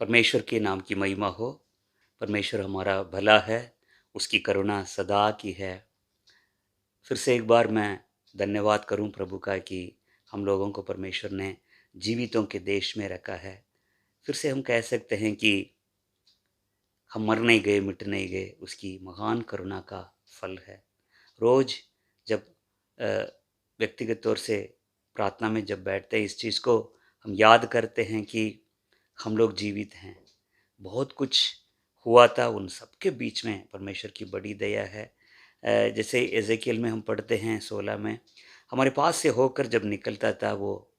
परमेश्वर के नाम की महिमा हो। परमेश्वर हमारा भला है, उसकी करुणा सदा की है। फिर से एक बार मैं धन्यवाद करूं प्रभु का कि हम लोगों को परमेश्वर ने जीवितों के देश में रखा है। फिर से हम कह सकते हैं कि हम मर नहीं गए, मिट नहीं गए, उसकी महान करुणा का फल है। रोज़ जब अ, व्यक्तिगत तौर से प्रार्थना में जब बैठते हैं, इस चीज़ को हम याद करते हैं कि हम लोग जीवित हैं। बहुत कुछ हुआ था, उन सब के बीच में परमेश्वर की बड़ी दया है। जैसे एज़ेकिएल में हम पढ़ते हैं 16 में, हमारे पास से होकर जब निकलता था वो,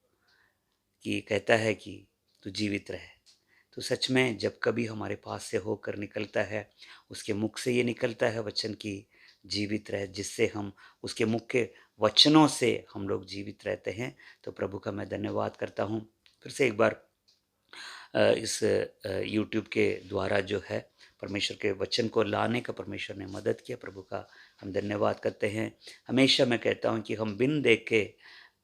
कि कहता है कि तू जीवित रहे। तो सच में जब कभी हमारे पास से होकर निकलता है, उसके मुख से ये निकलता है वचन कि जीवित रहे, जिससे हम उसके मुख के वचनों से हम लोग जीवित रहते हैं। तो प्रभु का मैं धन्यवाद करता हूँ। फिर से एक बार इस यूट्यूब के द्वारा जो है परमेश्वर के वचन को लाने का परमेश्वर ने मदद किया। प्रभु का हम धन्यवाद करते हैं। हमेशा मैं कहता हूँ कि हम बिन देख के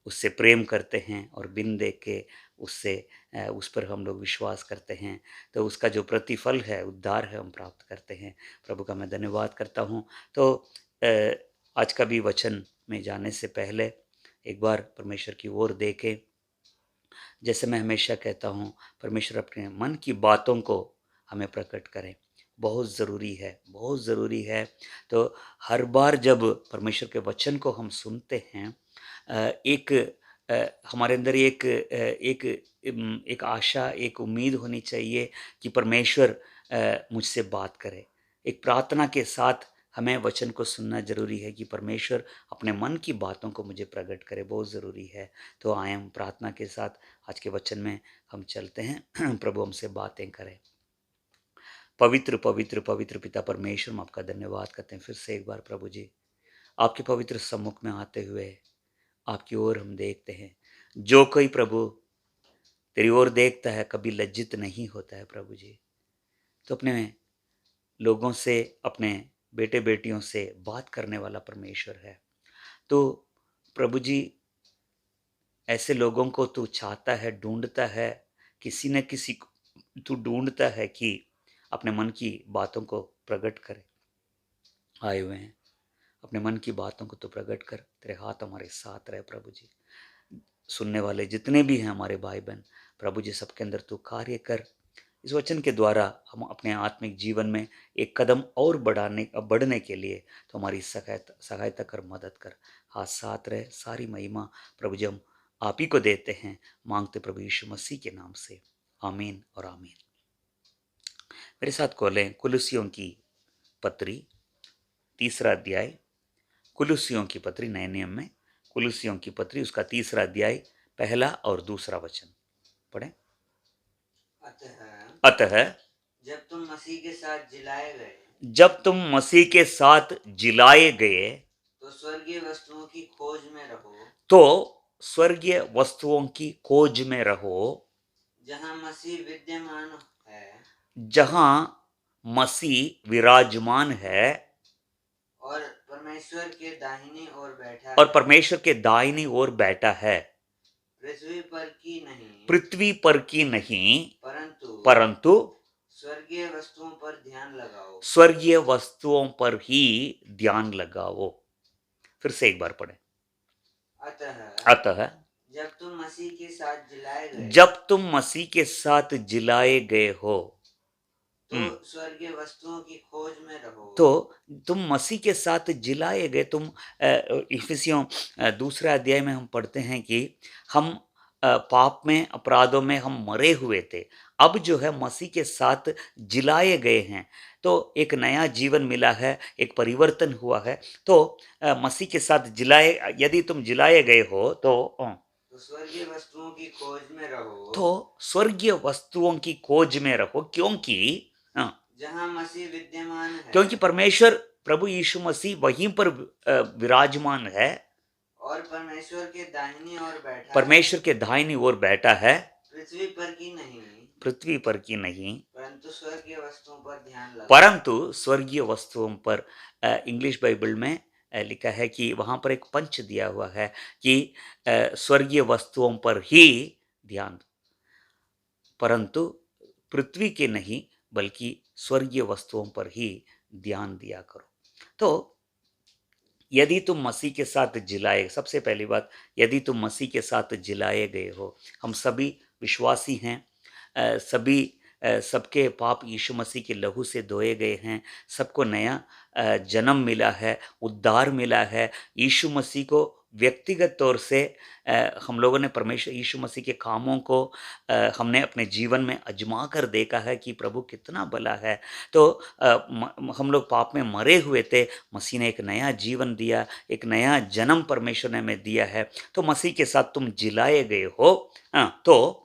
उससे प्रेम करते हैं और बिन देख के उससे उस पर हम लोग विश्वास करते हैं, तो उसका जो प्रतिफल है, उद्धार है, हम प्राप्त करते हैं। प्रभु का मैं धन्यवाद करता हूँ। तो अ, आज का भी वचन में जाने से पहले एक बार परमेश्वर की ओर देखें। जैसे मैं हमेशा कहता हूँ, परमेश्वर अपने मन की बातों को हमें प्रकट करें। बहुत ज़रूरी है, बहुत ज़रूरी है। तो हर बार जब परमेश्वर के वचन को हम सुनते हैं, एक हमारे अंदर एक आशा, एक उम्मीद होनी चाहिए कि परमेश्वर मुझसे बात करे। एक प्रार्थना के साथ हमें वचन को सुनना ज़रूरी है कि परमेश्वर अपने मन की बातों को मुझे प्रकट करे, बहुत ज़रूरी है। तो आए हम प्रार्थना के साथ आज के वचन में हम चलते हैं। प्रभु हमसे बातें करें। पवित्र पवित्र पवित्र पिता परमेश्वर, हम आपका धन्यवाद करते हैं फिर से एक बार प्रभु जी, आपके पवित्र सम्मुख में आते हुए आपकी ओर हम देखते हैं। जो कोई प्रभु तेरी ओर देखता है कभी लज्जित नहीं होता है प्रभु जी। तो अपने लोगों से, अपने बेटे बेटियों से बात करने वाला परमेश्वर है। तो प्रभु जी, ऐसे लोगों को तू चाहता है, ढूंढता है, किसी न किसी को तू ढूंढता है कि अपने मन की बातों को प्रकट करे। आए हुए हैं, अपने मन की बातों को तू प्रकट कर। तेरे हाथ हमारे साथ रहे प्रभु जी। सुनने वाले जितने भी हैं हमारे भाई बहन, प्रभु जी सबके अंदर तू कार्य कर। इस वचन के द्वारा हम अपने आत्मिक जीवन में एक कदम और बढ़ने के लिए तो हमारी सहायता सहायता कर, मदद कर। हाथ साथ रहे। सारी महिमा प्रभु जी हम आप ही को देते हैं, मांगते प्रभु यीशु मसीह के नाम से, आमीन और आमीन। मेरे साथ खोलें कुलुसियों की पत्री, तीसरा अध्याय। कुलुसियों की पत्री, नए नियम में कुलुसियों की पत्री, उसका तीसरा अध्याय, पहला और दूसरा वचन पढ़ें। अतः जब तुम मसीह के साथ जिलाए गए, जब तुम मसीह के साथ जिलाए गए, तो स्वर्गीय वस्तुओं की खोज में रहो, तो स्वर्गीय वस्तुओं की खोज में रहो, जहां मसीह विद्यमान है जहां मसीह विराजमान है और परमेश्वर के दाहिनी ओर बैठा और है। परमेश्वर के दाहिनी ओर बैठा है। पृथ्वी पर की नहीं, पृथ्वी पर की नहीं, परंतु परंतु स्वर्गीय वस्तुओं पर ध्यान लगाओ। स्वर्गीय वस्तुओं पर ही ध्यान लगाओ। फिर से एक बार पढ़ें। अतः जब तुम मसीह के साथ जिलाए गए, जब तुम मसीह के साथ जिलाए गए हो, तो स्वर्गीय वस्तुओं की खोज में रहो। तो तुम मसीह के साथ जिलाए गए। तुम इफिसियों दूसरा अध्याय में हम पढ़ते हैं कि हम पाप में, अपराधों में हम मरे हुए थे, अब जो है मसीह के साथ जिलाए गए हैं। तो एक नया जीवन मिला है, एक परिवर्तन हुआ है। तो मसीह के साथ जिलाए, यदि तुम जिलाए गए हो तो स्वर्गीय वस्तुओं की खोज में रहो, तो स्वर्गीय वस्तुओं की खोज में रहो, क्योंकि जहां मसीह विद्यमान है, क्योंकि परमेश्वर प्रभु यीशु मसीह वहीं पर विराजमान है, और परमेश्वर के दाहिनी ओर बैठा परमेश्वर के दाहिनी ओर बैठा है। पृथ्वी पर की नहीं, पृथ्वी पर की नहीं, परंतु स्वर्गीय वस्तुओं पर ध्यान लगाओ। परंतु स्वर्गीय वस्तुओं पर। इंग्लिश बाइबल में लिखा है कि वहां पर एक पंच दिया हुआ है कि स्वर्गीय वस्तुओं पर ही ध्यान, परंतु पृथ्वी के नहीं बल्कि स्वर्गीय वस्तुओं पर ही ध्यान दिया करो। तो यदि तुम मसीह के साथ जिलाए, सबसे पहली बात, यदि तुम मसीह के साथ जिलाए गए हो, हम सभी विश्वासी हैं, सभी सबके पाप यीशु मसीह के लहू से धोए गए हैं, सबको नया जन्म मिला है, उद्धार मिला है। यीशु मसीह को व्यक्तिगत तौर से हम लोगों ने परमेश्वर यीशु मसीह के कामों को हमने अपने जीवन में आजमा कर देखा है कि प्रभु कितना भला है। तो हम लोग पाप में मरे हुए थे, मसीह ने एक नया जीवन दिया, एक नया जन्म परमेश्वर ने हमें दिया है। तो मसीह के साथ तुम जिलाए गए हो। हाँ, तो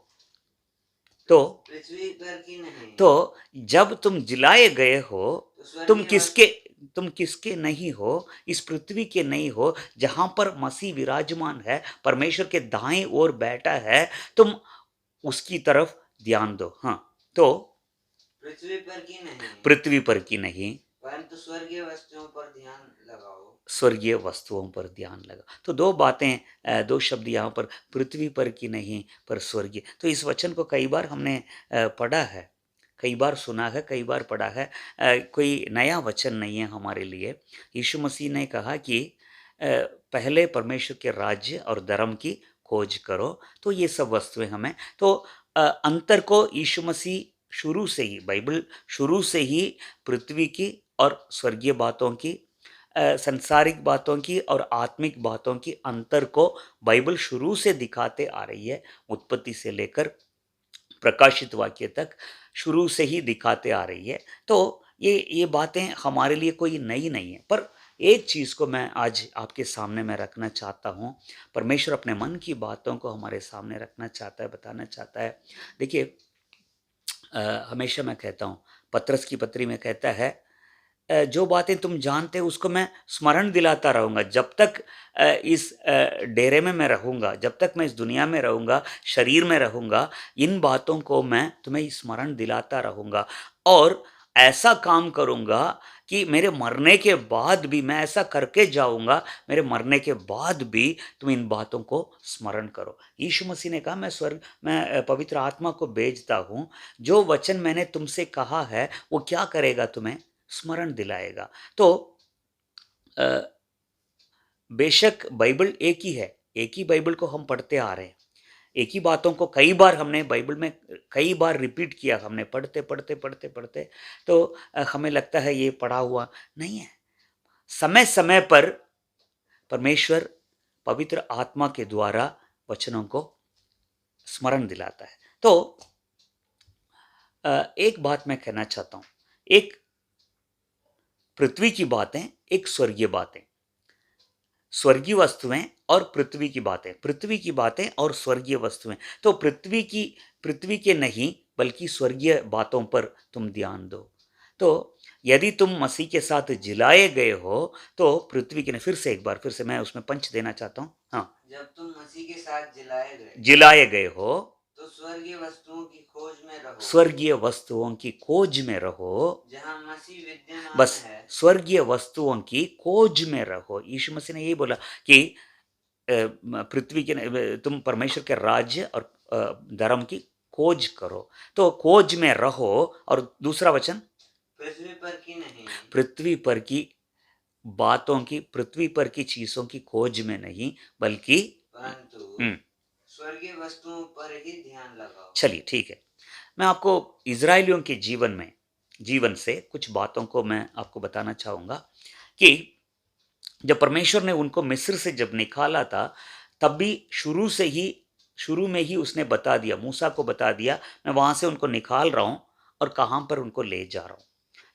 पृथ्वी पर की नहीं, तो जब तुम जिलाए गए हो, तो तुम स्वर्गीय किसके तुम किसके नहीं हो? इस पृथ्वी के नहीं हो, जहां पर मसीह विराजमान है, परमेश्वर के दाएं ओर बैठा है, तुम उसकी तरफ ध्यान दो। हाँ, तो पृथ्वी पर की नहीं, पृथ्वी पर की नहीं, परंतु स्वर्गीय वस्तुओं पर ध्यान लगाओ। स्वर्गीय वस्तुओं पर ध्यान लगा। तो दो बातें, दो शब्द यहाँ पर, पृथ्वी पर की नहीं पर स्वर्गीय। तो इस वचन को कई बार हमने पढ़ा है, कई बार सुना है, कई बार पढ़ा है। कोई नया वचन नहीं है हमारे लिए। यीशु मसीह ने कहा कि पहले परमेश्वर के राज्य और धर्म की खोज करो, तो ये सब वस्तुएं हमें, तो अंतर को यीशु मसीह शुरू से ही, बाइबल शुरू से ही पृथ्वी की और स्वर्गीय बातों की, संसारिक बातों की और आत्मिक बातों की अंतर को बाइबल शुरू से दिखाते आ रही है। उत्पत्ति से लेकर प्रकाशित वाक्य तक शुरू से ही दिखाते आ रही है। तो ये बातें हमारे लिए कोई नई नहीं है। पर एक चीज़ को मैं आज आपके सामने मैं रखना चाहता हूँ। परमेश्वर अपने मन की बातों को हमारे सामने रखना चाहता है, बताना चाहता है। देखिए, हमेशा मैं कहता हूँ, पतरस की पत्री में कहता है, जो बातें तुम जानते हो उसको मैं स्मरण दिलाता रहूँगा जब तक इस डेरे में मैं रहूँगा, जब तक मैं इस दुनिया में रहूँगा, शरीर में रहूँगा, इन बातों को मैं तुम्हें स्मरण दिलाता रहूँगा। और ऐसा काम करूँगा कि मेरे मरने के बाद भी, मैं ऐसा करके जाऊँगा, मेरे मरने के बाद भी तुम इन बातों को स्मरण करो। यीशु मसीह ने कहा, मैं पवित्र आत्मा को भेजता हूँ, जो वचन मैंने तुमसे कहा है वो क्या करेगा, तुम्हें स्मरण दिलाएगा। तो बेशक बाइबल एक ही है, एक ही बाइबल को हम पढ़ते आ रहे हैं, एक ही बातों को कई बार हमने बाइबल में कई बार रिपीट किया, हमने पढ़ते पढ़ते पढ़ते पढ़ते, तो हमें लगता है ये पढ़ा हुआ नहीं है। समय समय पर परमेश्वर पवित्र आत्मा के द्वारा वचनों को स्मरण दिलाता है। तो एक बात मैं कहना चाहता हूँ, एक पृथ्वी की बातें, एक स्वर्गीय बातें, स्वर्गीय वस्तुएं और पृथ्वी की बातें, पृथ्वी की बातें और स्वर्गीय वस्तुएं। तो पृथ्वी के नहीं बल्कि स्वर्गीय बातों पर तुम ध्यान दो। तो यदि तुम मसीह के साथ जिलाए गए हो, तो पृथ्वी के नहीं, फिर से मैं उसमें पंच देना चाहता हूँ। हाँ, जब तुम मसीह के साथ जिलाए गए हो, तो स्वर्गीय वस्तुओं की खोज में रहो, स्वर्गीय वस्तुओं की खोज में रहो। जहाँ मसीह विद्यमान बस है। स्वर्गीय वस्तुओं की खोज में रहो। यीशु मसीह ने यही बोला कि पृथ्वी के, तुम परमेश्वर के राज्य और धर्म की खोज करो। तो खोज में रहो। और दूसरा वचन, पृथ्वी पर की नहीं, पृथ्वी पर की बातों की, पृथ्वी पर की चीजों की खोज में नहीं बल्कि, परंतु स्वर्गीय वस्तुओं पर ही ध्यान लगाओ। चलिए ठीक है, मैं आपको इजराइलियों के जीवन से कुछ बातों को मैं आपको बताना चाहूँगा कि जब परमेश्वर ने उनको मिस्र से जब निकाला था, तब भी शुरू में ही उसने बता दिया, मूसा को बता दिया, मैं वहाँ से उनको निकाल रहा हूँ और कहाँ पर उनको ले जा रहा हूँ।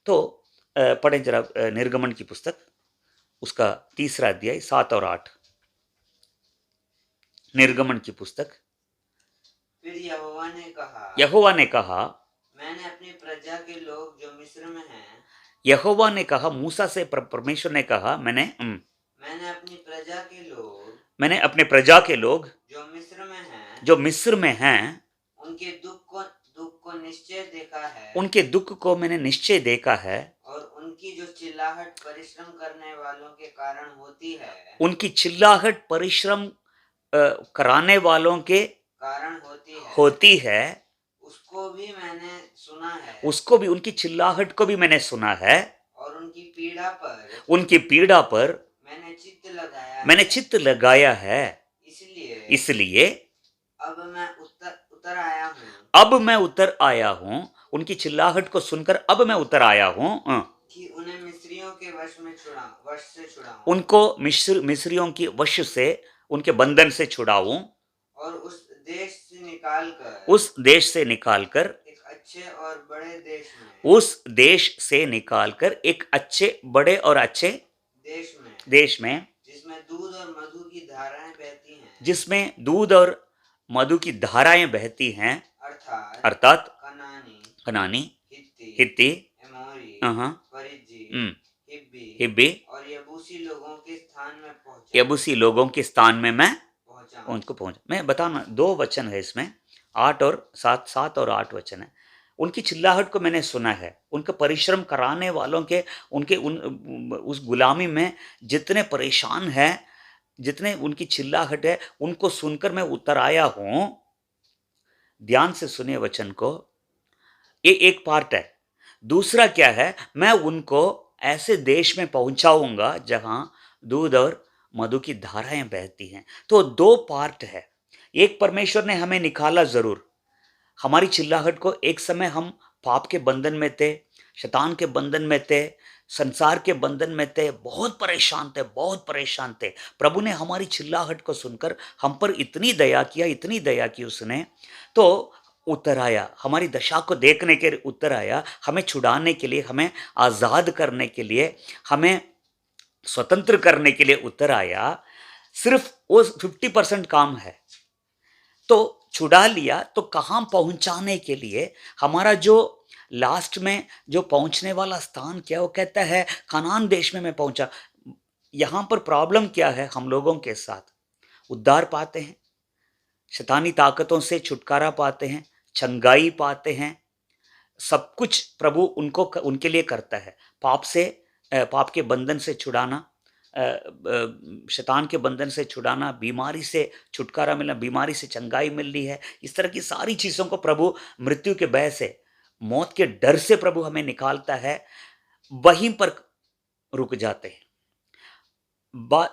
तो पढ़ें जरा निर्गमन की पुस्तक, उसका 3 अध्याय 7 और 8। निर्गमन की पुस्तक। फिर यहोवा ने कहा, मैंने अपनी प्रजा के लोग जो मिस्र में हैं, यहोवा ने कहा मूसा से, परमेश्वर ने कहा, मैंने अपनी प्रजा के लोग अपने प्रजा के लोग जो मिस्र में हैं, उनके दुख को निश्चय देखा है, उनके दुख को मैंने निश्चय देखा है, और उनकी जो चिल्लाहट परिश्रम करने वालों के कारण होती है, उनकी चिल्लाहट परिश्रम कराने वालों के कारण होती है, उसको भी मैंने सुना है उसको भी, उनकी चिल्लाहट को भी मैंने सुना है, और उनकी पीड़ा पर उनकी पीड़ा पर मैंने मैंने चित्त लगाया है। इसलिए इसलिए अब मैं उतर उतर आया हूँ अब मैं उतर आया हूं, उनकी चिल्लाहट को सुनकर अब मैं उतर आया हूं, कि उन्हें मिस्रियों के वश से छुड़ाऊं उनको मिस्रियों की वश से, उनके बंधन से छुड़ाऊं, और उस देश से निकालकर एक अच्छे और बड़े उस देश से निकालकर एक अच्छे बड़े और अच्छे देश में जिसमें दूध और मधु की धाराएं बहती हैं, जिसमें दूध और मधु की धाराएं बहती हैं, अर्थात कनानी, हित्ती, अहाँ, हिब्बी और यबूसी लोगों के स्थान में यबूसी लोगों के स्थान में मैं पहुंचा। उनको पहुंच, मैं बताना, 2 वचन है इसमें, 8 और 7, 7 और 8 वचन है। उनकी चिल्लाहट को मैंने सुना है, उनका परिश्रम कराने वालों के, उनके उस गुलामी में जितने परेशान हैं, जितने उनकी चिल्लाहट है, उनको सुनकर मैं उतर आया हूं। ध्यान से सुनिए वचन को, ये एक पार्ट है। दूसरा क्या है, मैं उनको ऐसे देश में पहुंचाऊंगा जहां दूध और मधु की धाराएं बहती हैं। तो 2 पार्ट है। एक, परमेश्वर ने हमें निकाला जरूर, हमारी चिल्लाहट को, एक समय हम पाप के बंधन में थे, शैतान के बंधन में थे, संसार के बंधन में थे, बहुत परेशान थे, बहुत परेशान थे। प्रभु ने हमारी चिल्लाहट को सुनकर हम पर इतनी दया किया, इतनी दया की उसने, तो उतर आया, हमारी दशा को देखने के लिए उतर आया, हमें छुड़ाने के लिए, हमें आजाद करने के लिए, हमें स्वतंत्र करने के लिए उतर आया। सिर्फ वो 50% काम है, तो छुड़ा लिया, तो कहां पहुंचाने के लिए, हमारा जो लास्ट में जो पहुंचने वाला स्थान क्या, वो कहता है कनान देश में मैं पहुंचा। यहां पर प्रॉब्लम क्या है, हम लोगों के साथ उद्धार पाते हैं, शैतानी ताकतों से छुटकारा पाते हैं, चंगाई पाते हैं, सब कुछ प्रभु उनको उनके लिए करता है। पाप से, पाप के बंधन से छुड़ाना, शैतान के बंधन से छुड़ाना, बीमारी से छुटकारा मिलना, बीमारी से चंगाई मिलनी है, इस तरह की सारी चीज़ों को प्रभु, मृत्यु के भय से, मौत के डर से प्रभु हमें निकालता है। वहीं पर रुक जाते हैं,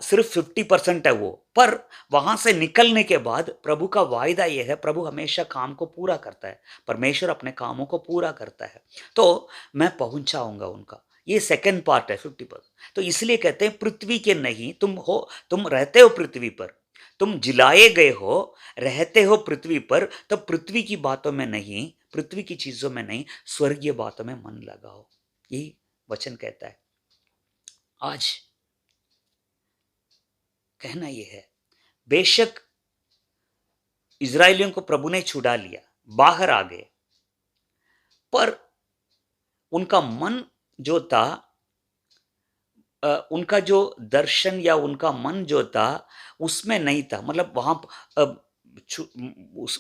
सिर्फ 50% है वो, पर वहां से निकलने के बाद प्रभु का वायदा यह है, प्रभु हमेशा काम को पूरा करता है, परमेश्वर अपने कामों को पूरा करता है। तो मैं पहुंचाऊंगा उनका, ये सेकंड पार्ट है 50%। तो इसलिए कहते हैं पृथ्वी के नहीं तुम हो, तुम रहते हो पृथ्वी पर, तुम जिलाए गए हो, रहते हो पृथ्वी पर, तो पृथ्वी की बातों में नहीं, पृथ्वी की चीजों में नहीं, स्वर्गीय बातों में मन लगाओ, यही वचन कहता है। आज कहना यह है, बेशक इजरायलियों को प्रभु ने छुड़ा लिया, बाहर आ गए, पर उनका मन जो था, उनका जो दर्शन या उनका मन जो था उसमें नहीं था। मतलब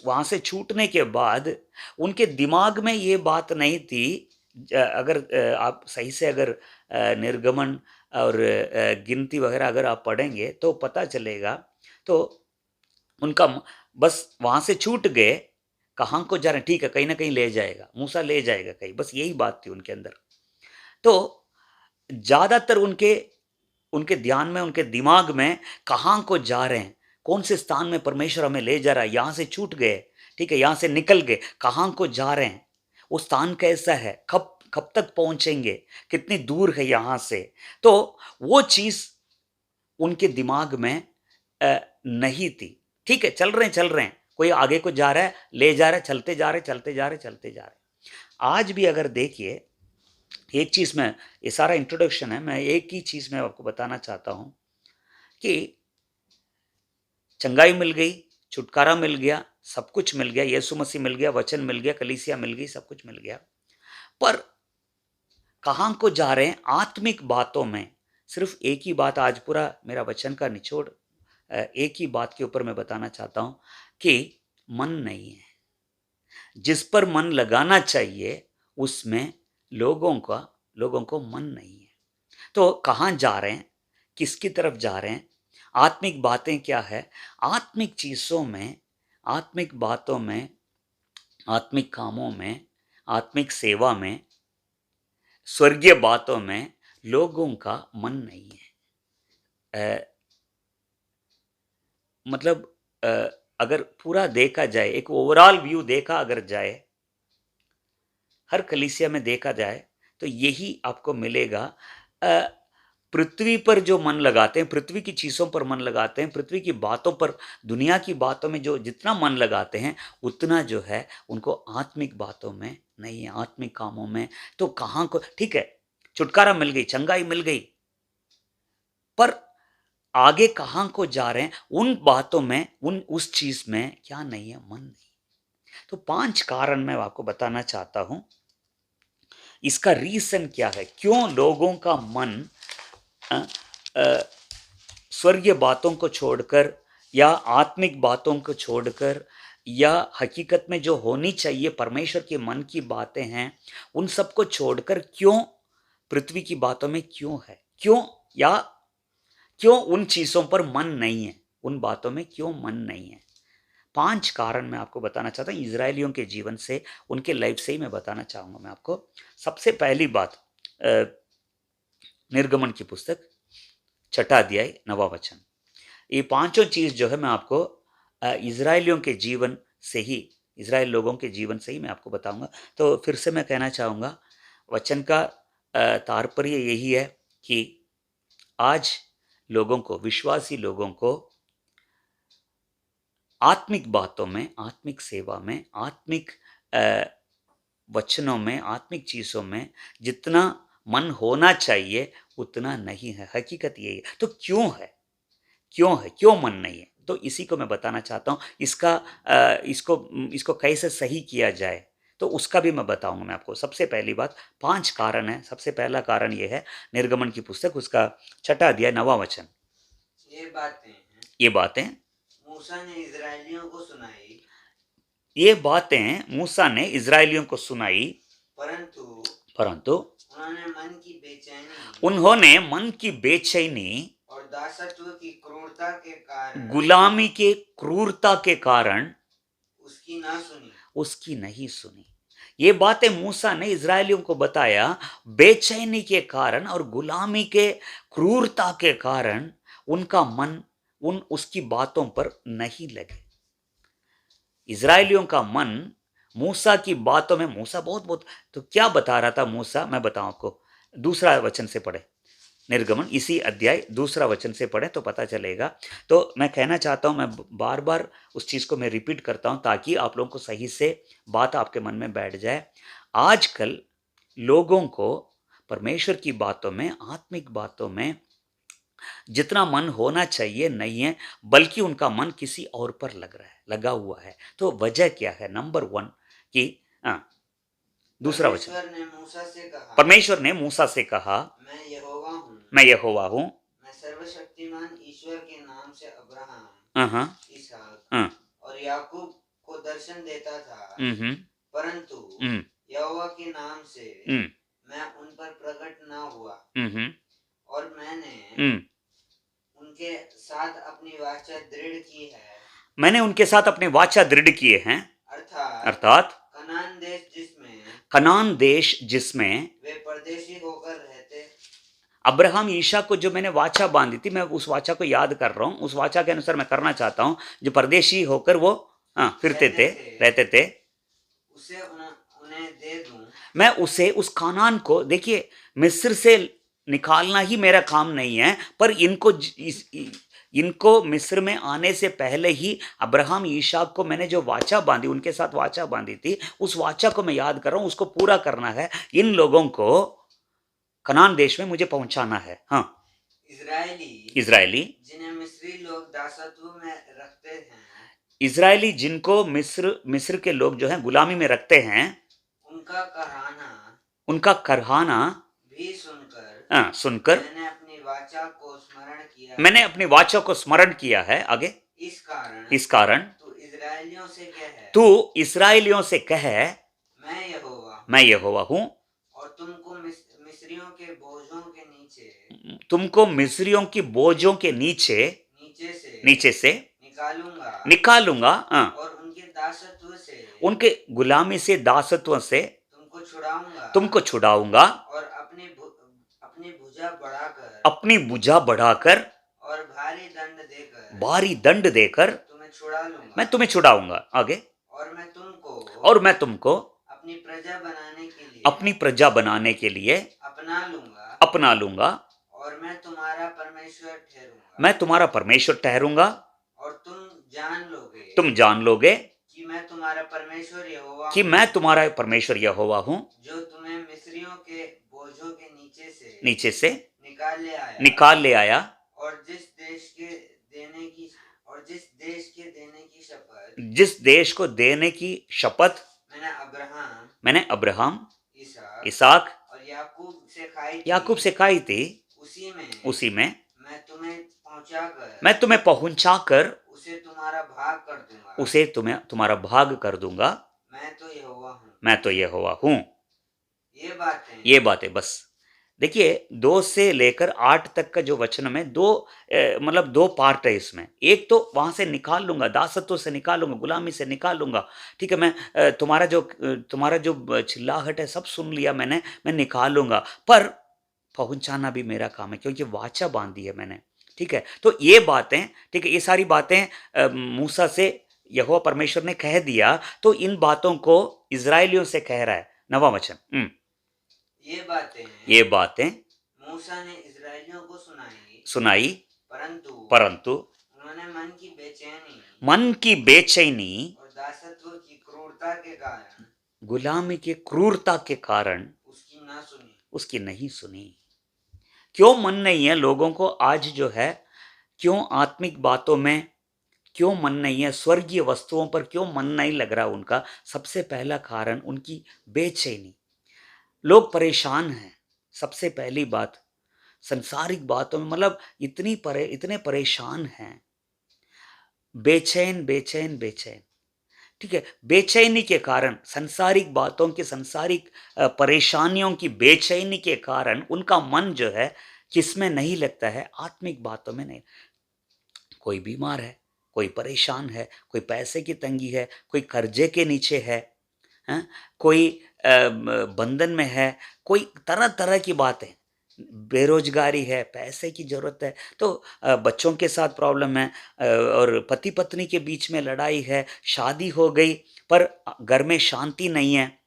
वहां से छूटने के बाद उनके दिमाग में ये बात नहीं थी। अगर आप सही से अगर निर्गमन और गिनती वगैरह अगर आप पढ़ेंगे तो पता चलेगा, तो उनका बस वहां से छूट गए, कहाँ को जा रहे हैं, ठीक है कहीं ना कहीं ले जाएगा, मूसा ले जाएगा कहीं, बस यही बात थी उनके अंदर। तो ज्यादातर उनके उनके ध्यान में, उनके दिमाग में कहाँ को जा रहे हैं, कौन से स्थान में परमेश्वर हमें ले जा रहा है, यहाँ से छूट गए, ठीक है, यहाँ से निकल गए, कहाँ को जा रहे हैं, वो स्थान कैसा है, कब कब तक पहुंचेंगे, कितनी दूर है यहाँ से। तो वो चीज उनके दिमाग में नहीं थी। ठीक है, चल रहे हैं, कोई आगे को जा रहा है, ले जा रहा है, चलते जा रहे। आज भी अगर देखिए, एक चीज में, ये सारा इंट्रोडक्शन है, मैं एक ही चीज में आपको बताना चाहता हूं कि चंगाई मिल गई, छुटकारा मिल गया, सब कुछ मिल गया, यीशु मसीह मिल गया, वचन मिल गया, कलीसिया मिल गई, सब कुछ मिल गया, पर कहां को जा रहे हैं आत्मिक बातों में। सिर्फ एक ही बात, आज पूरा मेरा वचन का निचोड़ एक ही बात के ऊपर मैं बताना चाहता हूं कि मन नहीं है। जिस पर मन लगाना चाहिए उसमें लोगों को मन नहीं है। तो कहां जा रहे हैं, किसकी तरफ जा रहे हैं, आत्मिक बातें क्या है, आत्मिक चीजों में, आत्मिक बातों में आत्मिक कामों में, आत्मिक सेवा में, स्वर्गीय बातों में लोगों का मन नहीं है। मतलब अगर पूरा देखा जाए, एक ओवरऑल व्यू देखा अगर जाए, हर कलीसिया में देखा जाए, तो यही आपको मिलेगा। पृथ्वी पर जो मन लगाते हैं, पृथ्वी की चीज़ों पर मन लगाते हैं, पृथ्वी की बातों पर, दुनिया की बातों में जो जितना मन लगाते हैं, उतना जो है उनको आत्मिक बातों में नहीं है, आत्मिक कामों में। तो कहाँ को, ठीक है, छुटकारा मिल गई, चंगाई मिल गई, पर आगे कहाँ को जा रहे हैं, उन बातों में, उस चीज में क्या नहीं है, मन नहीं। तो 5 कारण मैं आपको बताना चाहता हूं, इसका रीजन क्या है, क्यों लोगों का मन स्वर्गीय बातों को छोड़कर या आत्मिक बातों को छोड़कर या हकीकत में जो होनी चाहिए परमेश्वर के मन की बातें हैं, उन सबको छोड़कर क्यों पृथ्वी की बातों में क्यों है, क्यों, या क्यों उन चीजों पर मन नहीं है, उन बातों में क्यों मन नहीं है। 5 कारण मैं आपको बताना चाहता हूं, इजरायलियों के जीवन से, उनके लाइफ से ही मैं बताना चाहूंगा मैं आपको। सबसे पहली बात, निर्गमन की पुस्तक 6 अध्याय 9वां वचन। ये पांचों चीज जो है मैं आपको इजरायलियों के जीवन से ही, इजराइल लोगों के जीवन से ही मैं आपको बताऊंगा। तो फिर से मैं कहना चाहूंगा, वचन का तात्पर्य यही है कि आज लोगों को, विश्वासी लोगों को आत्मिक बातों में, आत्मिक सेवा में, आत्मिक वचनों में, आत्मिक चीज़ों में जितना मन होना चाहिए उतना नहीं है। हकीकत यही है। तो क्यों है, क्यों है, क्यों मन नहीं है, तो इसी को मैं बताना चाहता हूँ। इसको कैसे सही किया जाए, तो उसका भी मैं बताऊंगा मैं आपको। सबसे पहली बात, 5 कारण है। सबसे पहला कारण ये है, निर्गमन की पुस्तक उसका 6 अध्याय 9वां वचन। ये बातें मूसा ने इजरायलियों को सुनाई, ये बातें मूसा ने इजरायलियों को सुनाई, परंतु उन्होंने मन की बेचैनी और दासत्व की क्रूरता के कारण, गुलामी के क्रूरता के कारण उसकी नहीं सुनी। ये बातें मूसा ने इजरायलियों को बताया, बेचैनी के कारण और गुलामी के क्रूरता के कारण उनका मन उसकी बातों पर नहीं लगे। इजरायलियों का मन मूसा की बातों में, मूसा बहुत तो क्या बता रहा था मूसा, मैं बताऊं आपको। दूसरा वचन से पढ़े, निर्गमन इसी अध्याय दूसरा वचन से पढ़े तो पता चलेगा। तो मैं कहना चाहता हूं, मैं बार बार उस चीज को मैं रिपीट करता हूं ताकि आप लोगों को सही से बात आपके मन में बैठ जाए। आजकल लोगों को परमेश्वर की बातों में, आत्मिक बातों में जितना मन होना चाहिए नहीं है, बल्कि उनका मन किसी और पर लगा हुआ है। तो वजह क्या है? नंबर 1 कि दूसरा वचन, परमेश्वर ने मूसा से कहा, मैं यहोवा हूँ, मैं सर्वशक्तिमान ईश्वर के नाम से अब्राहम, इसहाक और याकूब को दर्शन देता था, परंतु यहोवा के नाम से मैं उन पर प्रकट न हुआ, और मैंने उनके साथ अपनी वाचा दृढ़ की है। मैंने उनके साथ अपनी वाचा दृढ़ किए हैं, अर्थात कनान देश जिसमें वे परदेशी होकर रहते। अब्राहम ईशा को जो मैंने वाचा बांधी थी, मैं उस वाचा को याद कर रहा हूँ, उस वाचा के अनुसार मैं करना चाहता हूँ। जो परदेशी होकर वो फिरते थे, रहते थे, उसे उन्हें दे दूं। मैं उसे, उस कानान को, देखिए मिस्र से निकालना ही मेरा काम नहीं है, पर इनको मिस्र में आने से पहले ही अब्राहम ईशाक को मैंने जो वाचा बांधी, उनके साथ वाचा बांधी थी, उस वाचा को मैं याद कर रहा हूं, उसको पूरा करना है। इन लोगों को कनान देश में मुझे पहुंचाना है। हाँ, इजरायली जिन्हें मिस्री लोग दासत्व में रखते हैं, इजरायली जिनको मिस्र के लोग जो हैं गुलामी में रखते हैं, उनका करहाना भी सुनकर मैंने अपनी वाचा को स्मरण किया है। आगे, इस कारण तू इस्राएलियों से कह, मैं यहोवा हूँ, और तुमको मिस्रियों के बोझों के नीचे से निकालूंगा निकालूंगा, और उनके दासत्व से उनके गुलामी से, दासत्व से तुमको छुड़ाऊंगा और अपनी भुजा बढ़ाकर और भारी दंड देकर मैं तुम्हें छुड़ाऊंगा। आगे, और मैं तुमको अपनी प्रजा बनाने के लिए अपना लूंगा और मैं तुम्हारा परमेश्वर ठहरूंगा और तुम जान लोगे कि मैं तुम्हारा परमेश्वर यहोवा हूँ, जो तुम्हें मिस्रियों के बोझों के नीचे से निकाल ले आया और जिस देश को देने की शपथ मैंने अब्राहम, इसहाक और याकूब से खाई थी, उसी में मैं तुम्हें पहुंचाकर उसे तुम्हारा भाग कर दूंगा। मैं तो यहोवा हूँ। ये बातें बस देखिए, 2 से लेकर 8 तक का जो वचन में मतलब 2 पार्ट है इसमें। एक तो वहां से निकाल लूंगा, दासत्व से निकाल लूंगा, गुलामी से निकाल लूंगा, ठीक है, मैं तुम्हारा जो चिल्लाहट है सब सुन लिया मैंने, मैं निकाल लूंगा, पर पहुंचाना भी मेरा काम है, क्योंकि वाचा बांधी है मैंने, ठीक है। तो ये बातें, ठीक है, ये सारी बातें मूसा से यहोवा परमेश्वर ने कह दिया, तो इन बातों को इजराइलियों से कह रहा है। 9वां वचन, ये बातें मूसा ने इजराइलियों को सुनाई, परंतु उन्होंने मन की बेचैनी और दासत्व की क्रूरता के कारण, गुलामी की क्रूरता के कारण उसकी नहीं सुनी। क्यों मन नहीं है लोगों को आज जो है? क्यों आत्मिक बातों में क्यों मन नहीं है? स्वर्गीय वस्तुओं पर क्यों मन नहीं लग रहा उनका? सबसे पहला कारण उनकी बेचैनी। लोग परेशान हैं। सबसे पहली बात, संसारिक बातों में मतलब इतने परेशान हैं, बेचैन बेचैन बेचैन, ठीक है। बेचैनी के कारण, संसारिक बातों के, संसारिक परेशानियों की बेचैनी के कारण उनका मन जो है किसमें नहीं लगता है? आत्मिक बातों में नहीं। कोई बीमार है, कोई परेशान है, कोई पैसे की तंगी है, कोई कर्जे के नीचे है, कोई बंधन में है, कोई तरह तरह की बातें, बेरोजगारी है, पैसे की जरूरत है, तो बच्चों के साथ प्रॉब्लम है, और पति पत्नी के बीच में लड़ाई है, शादी हो गई पर घर में शांति नहीं है,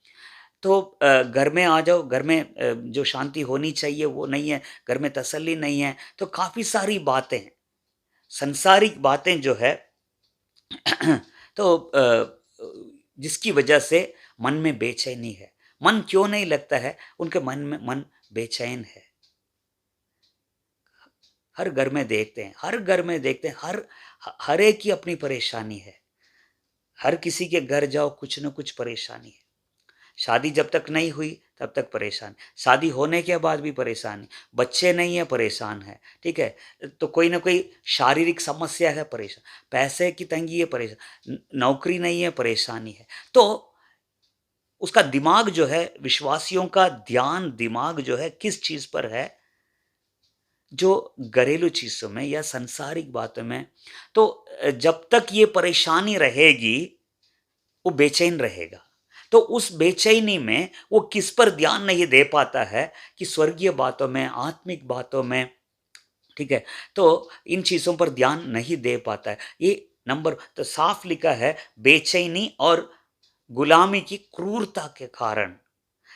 तो घर में आ जाओ, घर में जो शांति होनी चाहिए वो नहीं है, घर में तसल्ली नहीं है। तो काफ़ी सारी बातें, संसारिक बातें जो है तो जिसकी वजह से मन में बेचैनी है। मन क्यों नहीं लगता है? उनके मन बेचैन है। हर घर में देखते हैं, हर एक की अपनी परेशानी है। हर किसी के घर जाओ कुछ न कुछ परेशानी है। शादी जब तक नहीं हुई तब तक परेशान, शादी होने के बाद भी परेशानी, बच्चे नहीं है परेशान है, ठीक है, तो कोई ना कोई शारीरिक समस्या है परेशान, पैसे की तंगी है परेशान, नौकरी नहीं है परेशानी है। तो उसका दिमाग जो है, विश्वासियों का दिमाग जो है किस चीज़ पर है? जो घरेलू चीज़ों में या संसारिक बातों में। तो जब तक ये परेशानी रहेगी वो बेचैन रहेगा। तो उस बेचैनी में वो किस पर ध्यान नहीं दे पाता है? कि स्वर्गीय बातों में, आत्मिक बातों में, ठीक है, तो इन चीज़ों पर ध्यान नहीं दे पाता है। ये नंबर तो साफ लिखा है, बेचैनी और गुलामी की क्रूरता के कारण।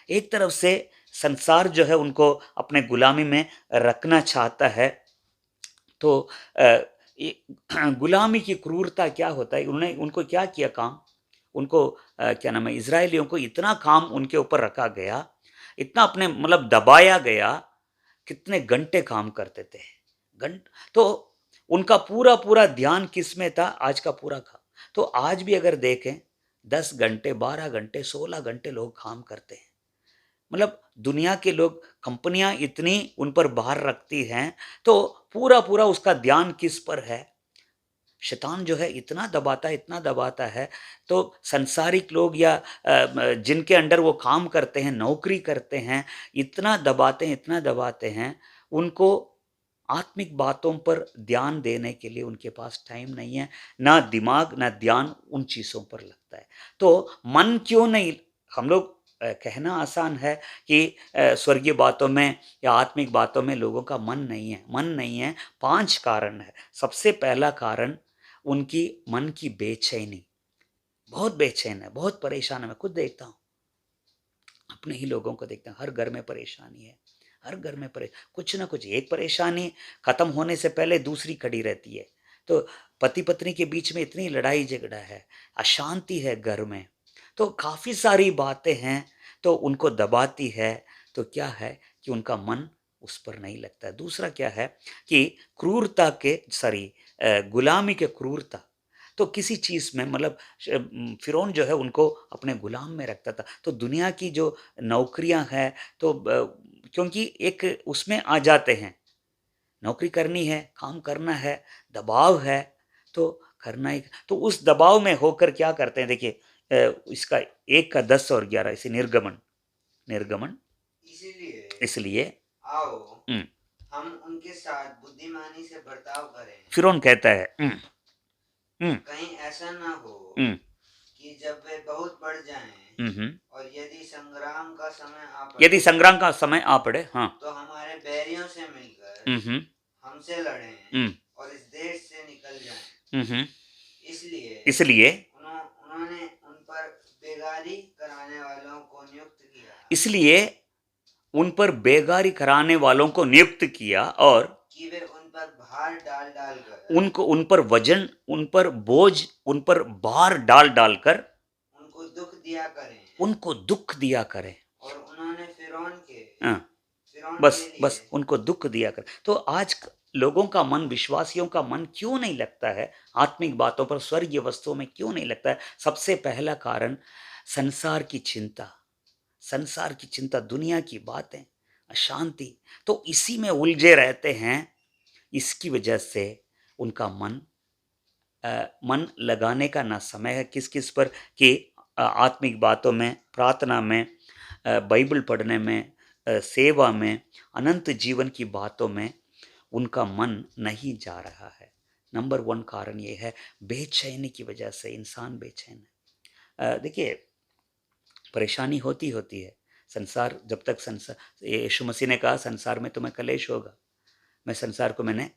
एक तरफ से संसार जो है उनको अपने गुलामी में रखना चाहता है, तो गुलामी की क्रूरता क्या होता है? उनको क्या किया काम? उनको क्या नाम है, इजराइलियों को इतना काम उनके ऊपर रखा गया, इतना अपने मतलब दबाया गया, कितने घंटे काम करते थे, तो उनका पूरा ध्यान किस में था? आज का पूरा काम। तो आज भी अगर देखें 10 घंटे, 12 घंटे, 16 घंटे लोग काम करते हैं। मतलब दुनिया के लोग, कंपनियां इतनी उन पर भार रखती हैं, तो पूरा उसका ध्यान किस पर है? शैतान जो है इतना दबाता है, तो संसारिक लोग या जिनके अंडर वो काम करते हैं, नौकरी करते हैं, इतना दबाते हैं, उनको आत्मिक बातों पर ध्यान देने के लिए उनके पास टाइम नहीं है, ना दिमाग ना ध्यान उन चीज़ों पर लगता है। तो मन क्यों नहीं, हम लोग कहना आसान है कि स्वर्गीय बातों में या आत्मिक बातों में लोगों का मन नहीं है। मन नहीं है, 5 कारण है। सबसे पहला कारण उनकी मन की बेचैनी, बहुत बेचैन है, बहुत परेशान है। मैं खुद देखता हूँ, अपने ही लोगों को देखता हूँ, हर घर में परेशानी है, हर घर में कुछ ना कुछ, एक परेशानी खत्म होने से पहले दूसरी खड़ी रहती है। तो पति पत्नी के बीच में इतनी लड़ाई झगड़ा है, अशांति है घर में, तो काफ़ी सारी बातें हैं, तो उनको दबाती है। तो क्या है कि उनका मन उस पर नहीं लगता है। दूसरा क्या है कि क्रूरता के, सॉरी, गुलामी के क्रूरता, तो किसी चीज़ में मतलब फ़िरौन जो है उनको अपने गुलाम में रखता था। तो दुनिया की जो नौकरियां हैं, तो क्योंकि एक उसमें आ जाते हैं, नौकरी करनी है, काम करना है, दबाव है, तो करना ही। तो उस दबाव में होकर क्या करते हैं, देखिए इसका 1 का 10 और 11, इसे निर्गमन, निर्गमन। इसलिए आओ हम उनके साथ बुद्धिमानी से बर्ताव करें। फ़िरौन कहता है कहीं ऐसा ना हो कि जब वे बहुत बढ़ जाएं और यदि संग्राम का समय आ पड़े, हाँ, तो हमारे बैरियों से मिलकर हमसे लड़ें और इस देश से निकल जाएं। इसलिए उन्होंने उन पर बेगारी कराने वालों को नियुक्त किया। इसलिए उन पर बेगारी कराने वालों को नियुक्त किया, और कि वे उन पर भार डाल डाल कर, उनको, उन पर वजन, उन पर बोझ, उन पर भार डाल डाल कर उनको दुख दिया करें, उनको दुख दिया करें। और उन्होंने फ़िरौन के, बस उनको दुख दिया कर। तो आज लोगों का मन, विश्वासियों का मन क्यों नहीं लगता है आत्मिक बातों पर, स्वर्गीय वस्तुओं में क्यों नहीं लगता है? सबसे पहला कारण संसार की चिंता, संसार की चिंता, दुनिया की बातें, अशांति, तो इसी में उलझे रहते हैं। इसकी वजह से उनका मन लगाने का ना समय है किस किस पर, कि आत्मिक बातों में, प्रार्थना में, बाइबल पढ़ने में, सेवा में, अनंत जीवन की बातों में उनका मन नहीं जा रहा है। नंबर 1 कारण ये है, बेचैनी की वजह से इंसान बेचैन है। देखिए, परेशानी होती है। संसार, जब तक संसार, यीशु मसीह ने कहा संसार में तुम्हें कलेश होगा, मैं संसार को मैंने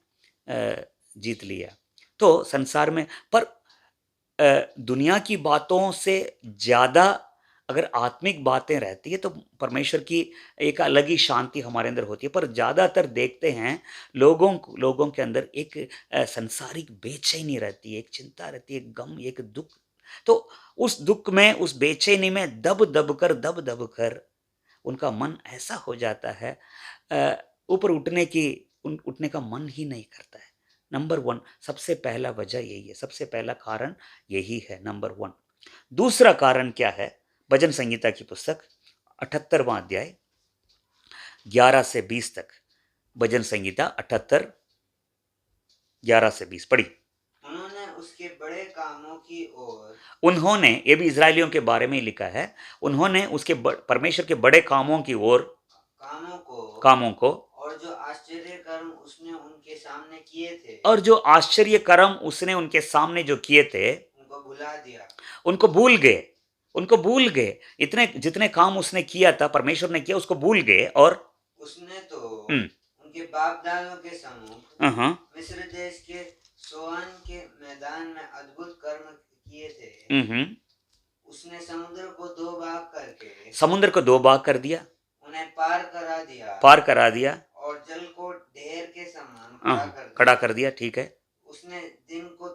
जीत लिया। तो संसार में, पर दुनिया की बातों से ज़्यादा अगर आत्मिक बातें रहती है तो परमेश्वर की एक अलग ही शांति हमारे अंदर होती है। पर ज़्यादातर देखते हैं लोगों के अंदर एक संसारिक बेचैनी रहती है, एक चिंता रहती है, एक गम, एक दुख। तो उस दुख में, उस बेचैनी में दब दब कर उनका मन ऐसा हो जाता है, ऊपर उठने का मन ही नहीं करता है। नंबर 1, सबसे पहला वजह यही है, सबसे पहला कारण यही है, नंबर 1। दूसरा कारण क्या है? भजन संहिता की पुस्तक 78वां अध्याय 11 से 20 तक। भजन संहिता 78 11 से 20 पढ़ी। उन्होंने उसके बड़े कामों की ओर, उन्होंने, ये भी इजरायलियों के बारे में लिखा है, उन्होंने उसके परमेश्वर के बड़े कामों की ओर, कामों को और जो आश्चर्य कर्म उसने उनके सामने किए थे, और जो आश्चर्य कर्म उसने उनके सामने जो किए थे, उनको भुला दिया, उनको भूल गए। इतने जितने काम उसने किया था, परमेश्वर ने किया, उसको भूल गए। और उसने तो उनके बाप दादों के सम्मुख मिस्र देश के सोअन के मैदान में अद्भुत कर्म किए थे। उसने समुद्र को 2 भाग कर दिया, उन्हें पार करा दिया और जल को ढेर के समान खड़ा कर दिया। ठीक है। उसने दिन को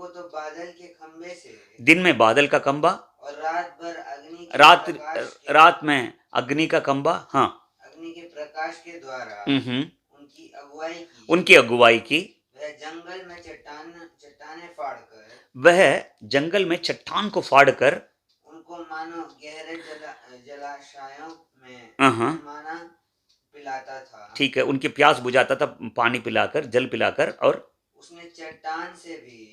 तो बादल के खंबे से, दिन में बादल का खंबा, और रात भर अग्नि के रात में अग्नि का खंबा, हाँ, अग्नि के प्रकाश के द्वारा उनकी अगुवाई की। वह जंगल में चट्टान को फाड़कर उनको मानो गहरे जलाशयों में माना पिलाता था। ठीक है, उनकी प्यास बुझाता था पानी पिलाकर, जल पिलाकर। और उसने चट्टान से भी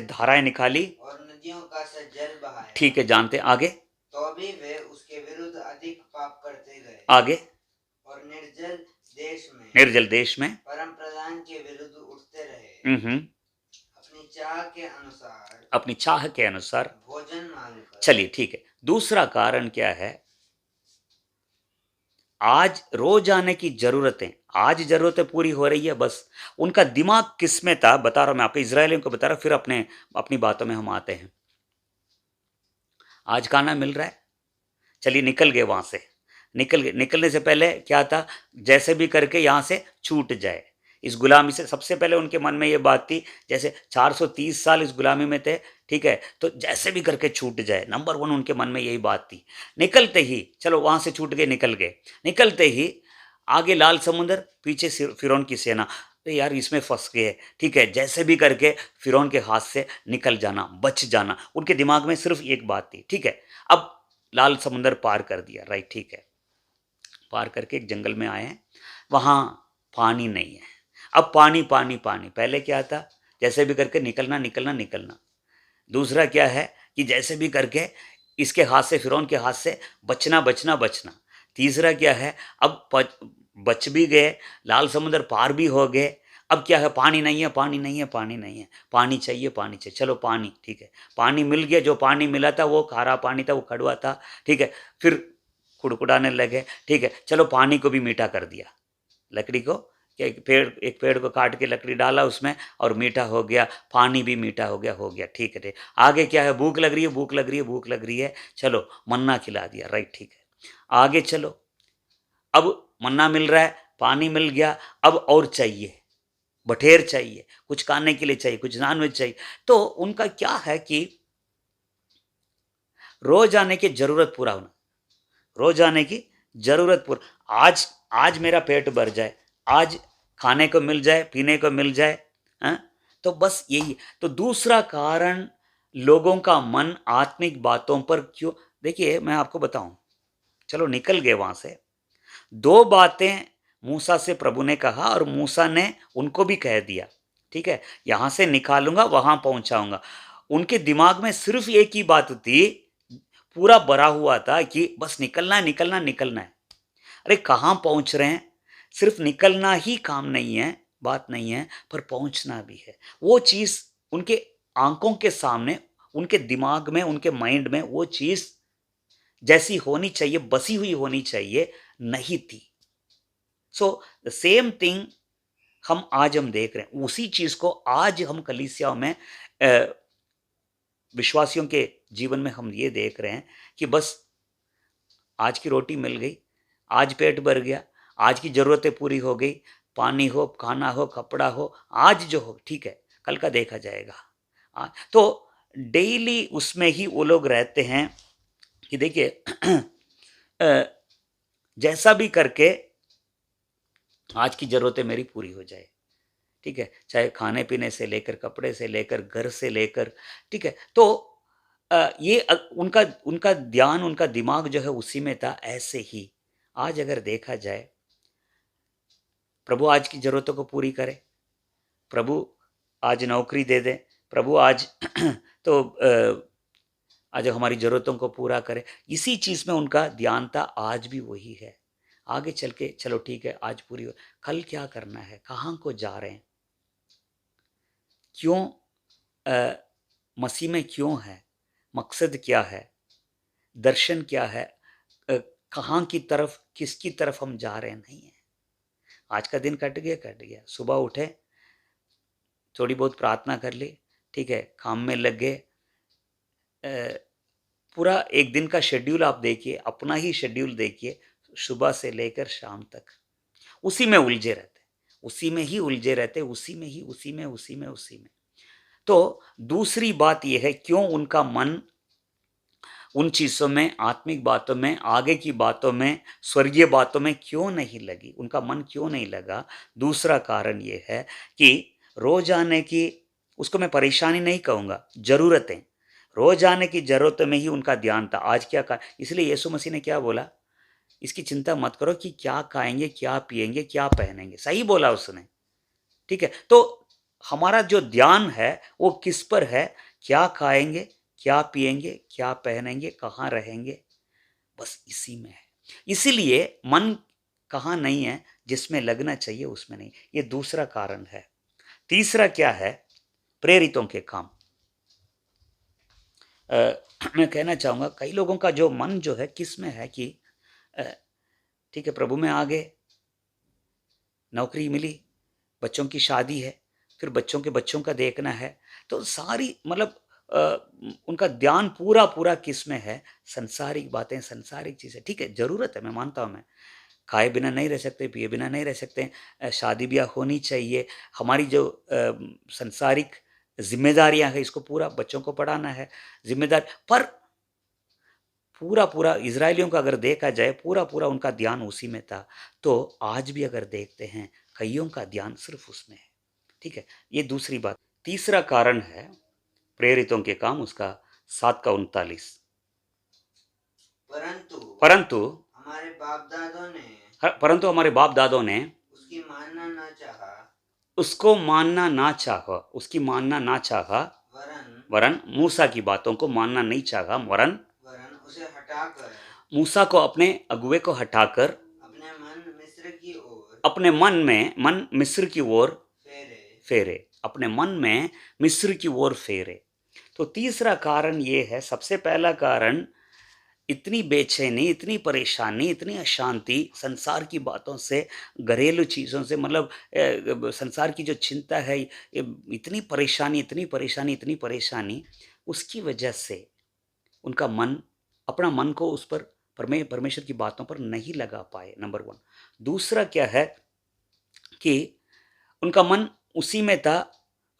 धाराएं निकाली और नदियों का सा जल बहाया। ठीक है, जानते आगे। तो भी वे उसके विरुद्ध अधिक पाप करते गए। आगे और निर्जल देश में परम प्रधान के विरुद्ध उठते रहे, अपनी चाह के अनुसार भोजन मांगकर। चलिए ठीक है। दूसरा कारण क्या है? आज रोज आने की जरूरतें, आज जरूरतें पूरी हो रही है, बस उनका दिमाग किस में था बता रहा हूं मैं आपको, इजरायलियों को बता रहा हूं, फिर अपनी बातों में हम आते हैं। आज खाना मिल रहा है, चलिए निकल गए वहां से, निकलने से पहले क्या था, जैसे भी करके यहां से छूट जाए इस गुलामी से। सबसे पहले उनके मन में ये बात थी, जैसे 430 साल इस गुलामी में थे, ठीक है, तो जैसे भी करके छूट जाए, नंबर 1 उनके मन में यही बात थी। निकलते ही, चलो वहां से छूट गए, निकल गए, निकलते ही आगे लाल समुद्र, पीछे फिरौन की सेना, तो यार इसमें फंस गए, ठीक है, जैसे भी करके फिरौन के हाथ से निकल जाना, बच जाना, उनके दिमाग में सिर्फ एक बात थी, ठीक है। अब लाल समुंदर पार कर दिया, राइट, ठीक है, पार करके एक जंगल में आए हैं, वहां पानी नहीं है। अब पानी पानी पानी, पहले क्या था, जैसे भी करके निकलना निकलना निकलना। दूसरा क्या है कि जैसे भी करके इसके हाथ से, फिरौन के हाथ से बचना बचना बचना। तीसरा क्या है, अब बच भी गए, लाल समुद्र पार भी हो गए, अब क्या है, पानी नहीं है, पानी नहीं है, पानी नहीं है, पानी चाहिए, पानी चाहिए, चलो पानी, ठीक है, पानी मिल गया। जो पानी मिला था वो खारा पानी था, वो कड़वा था, ठीक है, फिर कुड़कुड़ाने लगे, ठीक है, चलो पानी को भी मीठा कर दिया, लकड़ी को, एक पेड़ को काट के लकड़ी डाला उसमें और मीठा हो गया, पानी भी मीठा हो गया, ठीक है। आगे क्या है, भूख लग रही है, भूख लग रही है, भूख लग रही है, चलो मन्ना खिला दिया, राइट, ठीक है, आगे चलो, अब मन्ना मिल रहा है, पानी मिल गया, अब और चाहिए, बटेर चाहिए, कुछ खाने के लिए चाहिए, कुछ नॉनवेज चाहिए। तो उनका क्या है कि रोज आने की जरूरत पूरा होना, रोज आने की जरूरत पूरा, आज मेरा पेट भर जाए, आज खाने को मिल जाए, पीने को मिल जाए, तो बस यही। तो दूसरा कारण, लोगों का मन आत्मिक बातों पर क्यों, देखिए मैं आपको बताऊं, चलो निकल गए वहां से, 2 बातें मूसा से प्रभु ने कहा और मूसा ने उनको भी कह दिया, ठीक है, यहां से निकालूंगा, वहां पहुंचाऊंगा। उनके दिमाग में सिर्फ एक ही बात थी, पूरा भरा हुआ था कि बस निकलना है, निकलना, निकलना है। अरे कहां पहुंच रहे हैं, सिर्फ निकलना ही काम नहीं है, बात नहीं है, पर पहुंचना भी है। वो चीज उनके आंखों के सामने, उनके दिमाग में, उनके माइंड में वो चीज जैसी होनी चाहिए, बसी हुई होनी चाहिए, नहीं थी। सो द सेम थिंग हम देख रहे हैं, उसी चीज को आज हम कलीसियाओं में, विश्वासियों के जीवन में हम ये देख रहे हैं कि बस आज की रोटी मिल गई, आज पेट भर गया, आज की जरूरतें पूरी हो गई, पानी हो, खाना हो, कपड़ा हो, आज जो हो ठीक है, कल का देखा जाएगा। तो डेली उसमें ही वो लोग रहते हैं कि देखिए जैसा भी करके आज की जरूरतें मेरी पूरी हो जाए, ठीक है, चाहे खाने पीने से लेकर, कपड़े से लेकर, घर से लेकर, ठीक है। तो ये उनका उनका ध्यान, उनका दिमाग जो है उसी में था। ऐसे ही आज अगर देखा जाए, प्रभु आज की जरूरतों को पूरी करे, प्रभु आज नौकरी दे दे, प्रभु आज तो आज हमारी ज़रूरतों को पूरा करे, इसी चीज़ में उनका ध्यान था, आज भी वही है। आगे चल के चलो ठीक है, आज पूरी हो, कल क्या करना है, कहाँ को जा रहे हैं, क्यों मसीह में क्यों है, मकसद क्या है, दर्शन क्या है, कहाँ की तरफ, किसकी तरफ हम जा रहे हैं, नहीं है। आज का दिन कट गया, सुबह उठे, थोड़ी बहुत प्रार्थना कर ली, ठीक है, काम में लग गए, पूरा एक दिन का शेड्यूल आप देखिए, अपना ही शेड्यूल देखिए, सुबह से लेकर शाम तक उसी में उलझे रहते, उसी में ही उलझे रहते, उसी में ही, उसी में। तो दूसरी बात यह है, क्यों उनका मन उन चीज़ों में, आत्मिक बातों में, आगे की बातों में, स्वर्गीय बातों में क्यों नहीं लगी, उनका मन क्यों नहीं लगा। दूसरा कारण ये है कि रोज आने की, उसको मैं परेशानी नहीं कहूँगा, ज़रूरतें, रोज आने की ज़रूरतों में ही उनका ध्यान था। आज क्या का, इसलिए यीशु मसीह ने क्या बोला, इसकी चिंता मत करो कि क्या खाएंगे, क्या पिएंगे, क्या पहनेंगे, सही बोला उसने, ठीक है। तो हमारा जो ध्यान है वो किस पर है, क्या खाएंगे, क्या पिएंगे, क्या पहनेंगे, कहाँ रहेंगे, बस इसी में है। इसीलिए मन कहाँ नहीं है, जिसमें लगना चाहिए उसमें नहीं। ये दूसरा कारण है। तीसरा क्या है? प्रेरितों के काम। मैं कहना चाहूँगा कई लोगों का जो मन जो है किस में है कि ठीक है, प्रभु में आ गए, नौकरी मिली, बच्चों की शादी है, फिर बच्चों के बच्चों का देखना है, तो सारी मतलब उनका ध्यान पूरा पूरा किस में है? संसारिक बातें, संसारिक चीज़ें। ठीक है, ज़रूरत है, मैं मानता हूँ, मैं खाए बिना नहीं रह सकते, पिए बिना नहीं रह सकते, शादी ब्याह होनी चाहिए, हमारी जो संसारिक जिम्मेदारियां हैं इसको पूरा, बच्चों को पढ़ाना है, जिम्मेदार। पर पूरा पूरा इजरायलियों का अगर देखा जाए, पूरा पूरा उनका ध्यान उसी में था। तो आज भी अगर देखते हैं, कईयों का ध्यान सिर्फ उसमें है। ठीक है, ये दूसरी बात। तीसरा कारण है प्रेरितों के काम, उसका 7:39। परंतु हमारे बाप दादों ने परंतु हमारे बाप दादों ने उसकी मानना ना चाहा, उसको मानना ना चाहा, उसकी मानना ना चाहा, वरन मूसा की बातों को मानना नहीं चाहा, वरन उसे हटाकर, मूसा को, अपने अगुवे को हटाकर अपने मन मिस्र की ओर, अपने मन मिस्र की ओर फेरे, अपने मन में मिस्र की ओर फेरे। तो तीसरा कारण ये है, सबसे पहला कारण इतनी बेचैनी, इतनी परेशानी, इतनी अशांति संसार की बातों से, घरेलू चीज़ों से, मतलब संसार की जो चिंता है, इतनी परेशानी, इतनी परेशानी, इतनी परेशानी, उसकी वजह से उनका मन, अपना मन को उस पर, परमेश्वर की बातों पर नहीं लगा पाए, नंबर 1। दूसरा क्या है कि उनका मन उसी में था,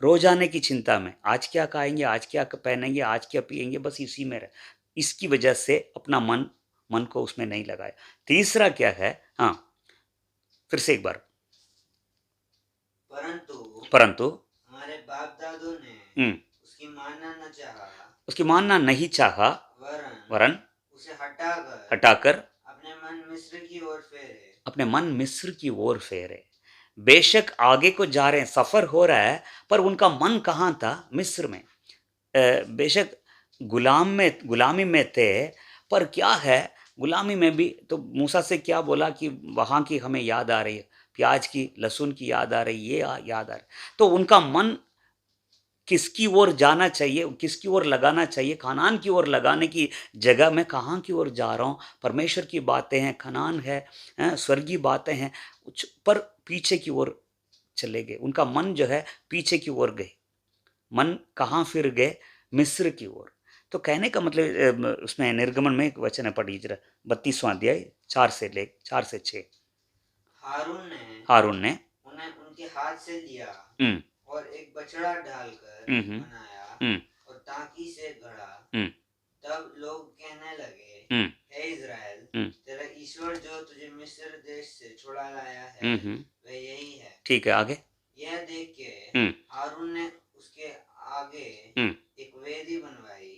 रोजाने की चिंता में, आज क्या खाएंगे, आज क्या पहनेंगे, आज क्या पिएंगे, बस इसी में रहे। इसकी वजह से अपना मन को उसमें नहीं लगाया। तीसरा क्या है? हाँ, फिर से एक बार। परंतु हमारे बाप दादों ने उसकी मानना नहीं चाहा, वरन उसे हटाकर अपने मन मिस्र की ओर फेरे। बेशक आगे को जा रहे हैं, सफर हो रहा है, पर उनका मन कहाँ था? मिस्र में। बेशक गुलामी में थे, पर क्या है, गुलामी में भी तो मूसा से क्या बोला कि वहाँ की हमें याद आ रही है, प्याज की, लहसुन की याद आ रही, ये याद आ रही। तो उनका मन किसकी ओर जाना चाहिए, किसकी ओर लगाना चाहिए? कनान की ओर लगाने की जगह मैं कहाँ की ओर जा रहा हूँ? परमेश्वर की बातें हैं, कनान है, स्वर्गीय बातें हैं, पर पीछे की ओर चले गए। उनका मन जो है पीछे की ओर गए। मन कहाँ फिर गए? मिस्र की ओर। तो कहने का मतलब, उसमें निर्गमन में एक वचन है, पढ़िए जरा, 32वां अध्याय 4 से 6। हारून ने उन्हें उनके हाथ से लिया और एक बछड़ा डालकर बनाया और टांकी से गढ़ा। तब लोग कहने लगे, हे इज़राइल, तेरा ईश्वर जो तुझे मिस्र देश से छुड़ा लाया है, वह यही है। ठीक है, आगे। यह देख के हारून ने उसके आगे एक वेदी बनवाई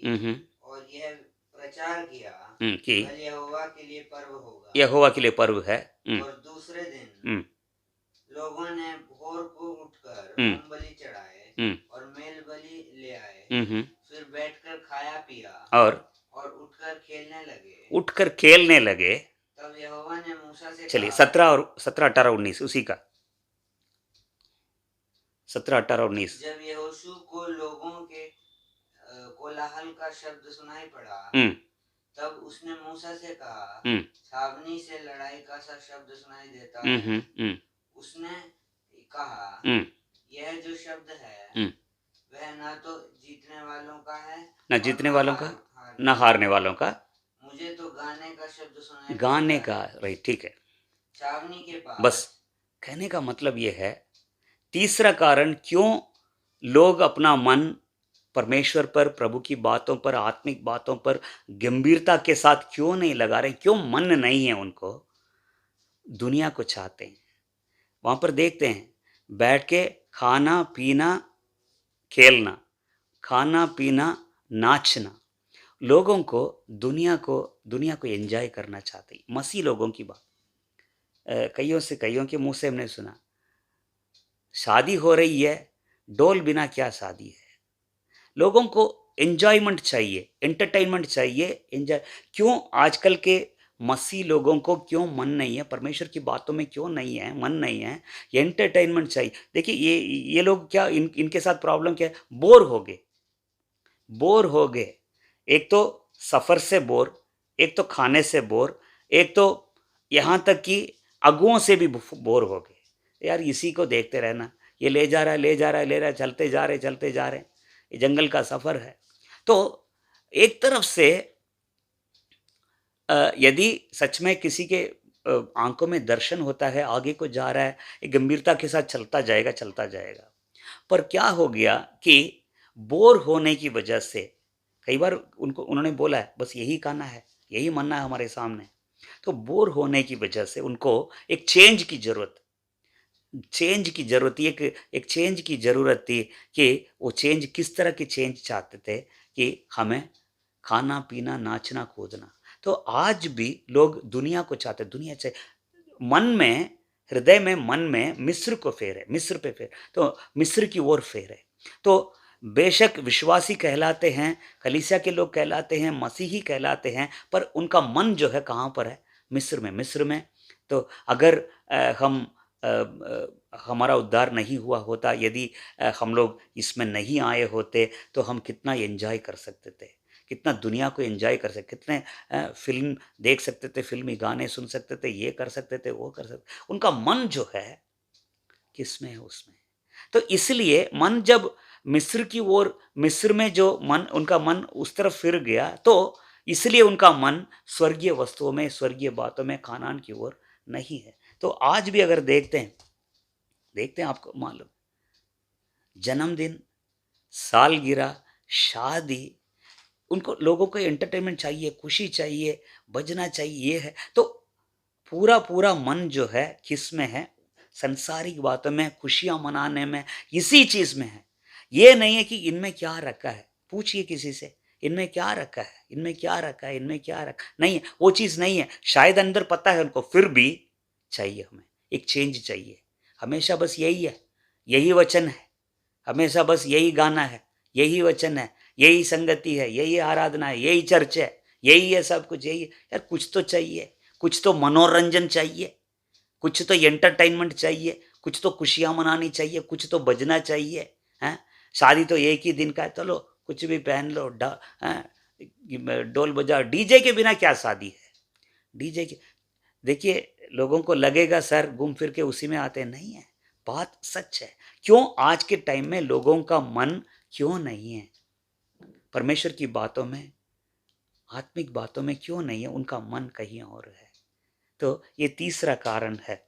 और यह प्रचार किया कि कल यहोवा के लिए पर्व होगा, यहोवा के लिए पर्व है। और दूसरे दिन लोगों ने भोर को उठकर होम बलि चढ़ाए और मेल बलि ले आए, फिर बैठकर खाया पिया और उठकर खेलने लगे। तब यहोवा ने मूसा से, चलिए 17, 18, 19 उसी का 17, 18, 19। जब यहोशू को लोगों के कोलाहल का शब्द सुनाई पड़ा, तब उसने मूसा से कहा, छावनी से लड़ाई का सा शब्द सुनाई देता है। उसने कहा, यह जो शब्द है वह ना तो जीतने वालों का है, ना जीतने वालों का, ना हारने वालों का, मुझे तो गाने का शब्द सुनाई, गाने का। राइट, ठीक है। छावनी के पास। बस कहने का मतलब यह है, तीसरा कारण क्यों लोग अपना मन परमेश्वर पर, प्रभु की बातों पर, आत्मिक बातों पर गंभीरता के साथ क्यों नहीं लगा रहे, क्यों मन नहीं है उनको? दुनिया को चाहते हैं। वहां पर देखते हैं, बैठ के खाना पीना खेलना, खाना पीना नाचना, लोगों को दुनिया को एंजॉय करना चाहते हैं। मसीह लोगों की बात कईयों के मुंह से हमने सुना, शादी हो रही है, डोल बिना क्या शादी है। लोगों को एंजॉयमेंट चाहिए, एंटरटेनमेंट चाहिए, एंजॉय। क्यों आजकल के मसीह लोगों को क्यों मन नहीं है, परमेश्वर की बातों में क्यों नहीं है, मन नहीं है, एंटरटेनमेंट चाहिए। देखिए ये लोग क्या, इनके साथ प्रॉब्लम क्या है, बोर हो गए। एक तो सफ़र से बोर, एक तो खाने से बोर, एक तो यहाँ तक कि अगुओं से भी बोर हो गए। यार इसी को देखते रहना, ये ले जा रहा है, ले जा रहा है, ले रहा है, चलते जा रहे हैं। ये जंगल का सफ़र है। तो एक तरफ से यदि सच में किसी के आंखों में दर्शन होता है, आगे को जा रहा है, एक गंभीरता के साथ चलता जाएगा। पर क्या हो गया कि बोर होने की वजह से कई बार उन्होंने बोला है बस यही खाना है, यही मन्ना है हमारे सामने। तो बोर होने की वजह से उनको एक चेंज की ज़रूरत थी, एक चेंज की ज़रूरत थी कि वो चेंज किस तरह की चेंज चाहते थे कि हमें खाना, पीना, नाचना, कूदना। तो आज भी लोग दुनिया को चाहते हैं, दुनिया चाहिए। हृदय में, मन में मिस्र पे फेर, तो मिस्र की ओर फेर है। तो बेशक विश्वासी कहलाते हैं, कलीसिया के लोग कहलाते हैं, मसीही कहलाते हैं, पर उनका मन जो है कहाँ पर है? मिस्र में। तो अगर हमारा उद्धार नहीं हुआ होता, यदि हम लोग इसमें नहीं आए होते, तो हम कितना एंजॉय कर सकते थे, कितना दुनिया को एंजॉय कर सकते, कितने फिल्म देख सकते थे, फिल्मी गाने सुन सकते थे, ये कर सकते थे, वो कर सकते। उनका मन जो है किस में है? उसमें। तो इसलिए मन जब मिस्र में जो मन, उनका मन उस तरफ फिर गया, तो इसलिए उनका मन स्वर्गीय वस्तुओं में, स्वर्गीय बातों में, कानान की ओर नहीं है। तो आज भी अगर देखते हैं, आपको मालूम, जन्मदिन, सालगिरह, शादी, उनको लोगों को एंटरटेनमेंट चाहिए, खुशी चाहिए, बजना चाहिए, ये है। तो पूरा मन जो है किस में है? संसारिक बातों में, खुशियां मनाने में, इसी चीज में है। ये नहीं है कि इनमें क्या रखा है। पूछिए किसी से, इनमें क्या रखा है, इनमें क्या रखा है, इनमें क्या रखा नहीं है, वो चीज नहीं है। शायद अंदर पता है उनको, फिर भी चाहिए, हमें एक चेंज चाहिए। हमेशा बस यही है, यही वचन है, हमेशा बस यही गाना है, यही वचन है, यही संगति है, यही आराधना है, यही चर्च है, यही है सब कुछ, यही है। यार कुछ तो चाहिए, कुछ तो मनोरंजन चाहिए, कुछ तो एंटरटेनमेंट चाहिए, कुछ तो खुशियां मनानी चाहिए, कुछ तो बजना चाहिए। हैं, शादी तो एक ही दिन का है, चलो कुछ भी पहन लो, डोल बजाओ। डीजे के बिना क्या शादी है? डीजे के, देखिए लोगों को लगेगा सर घूम फिर के उसी में आते, नहीं है, बात सच है। क्यों आज के टाइम में लोगों का मन क्यों नहीं है परमेश्वर की बातों में, आत्मिक बातों में क्यों नहीं है? उनका मन कहीं और है। तो ये तीसरा कारण है,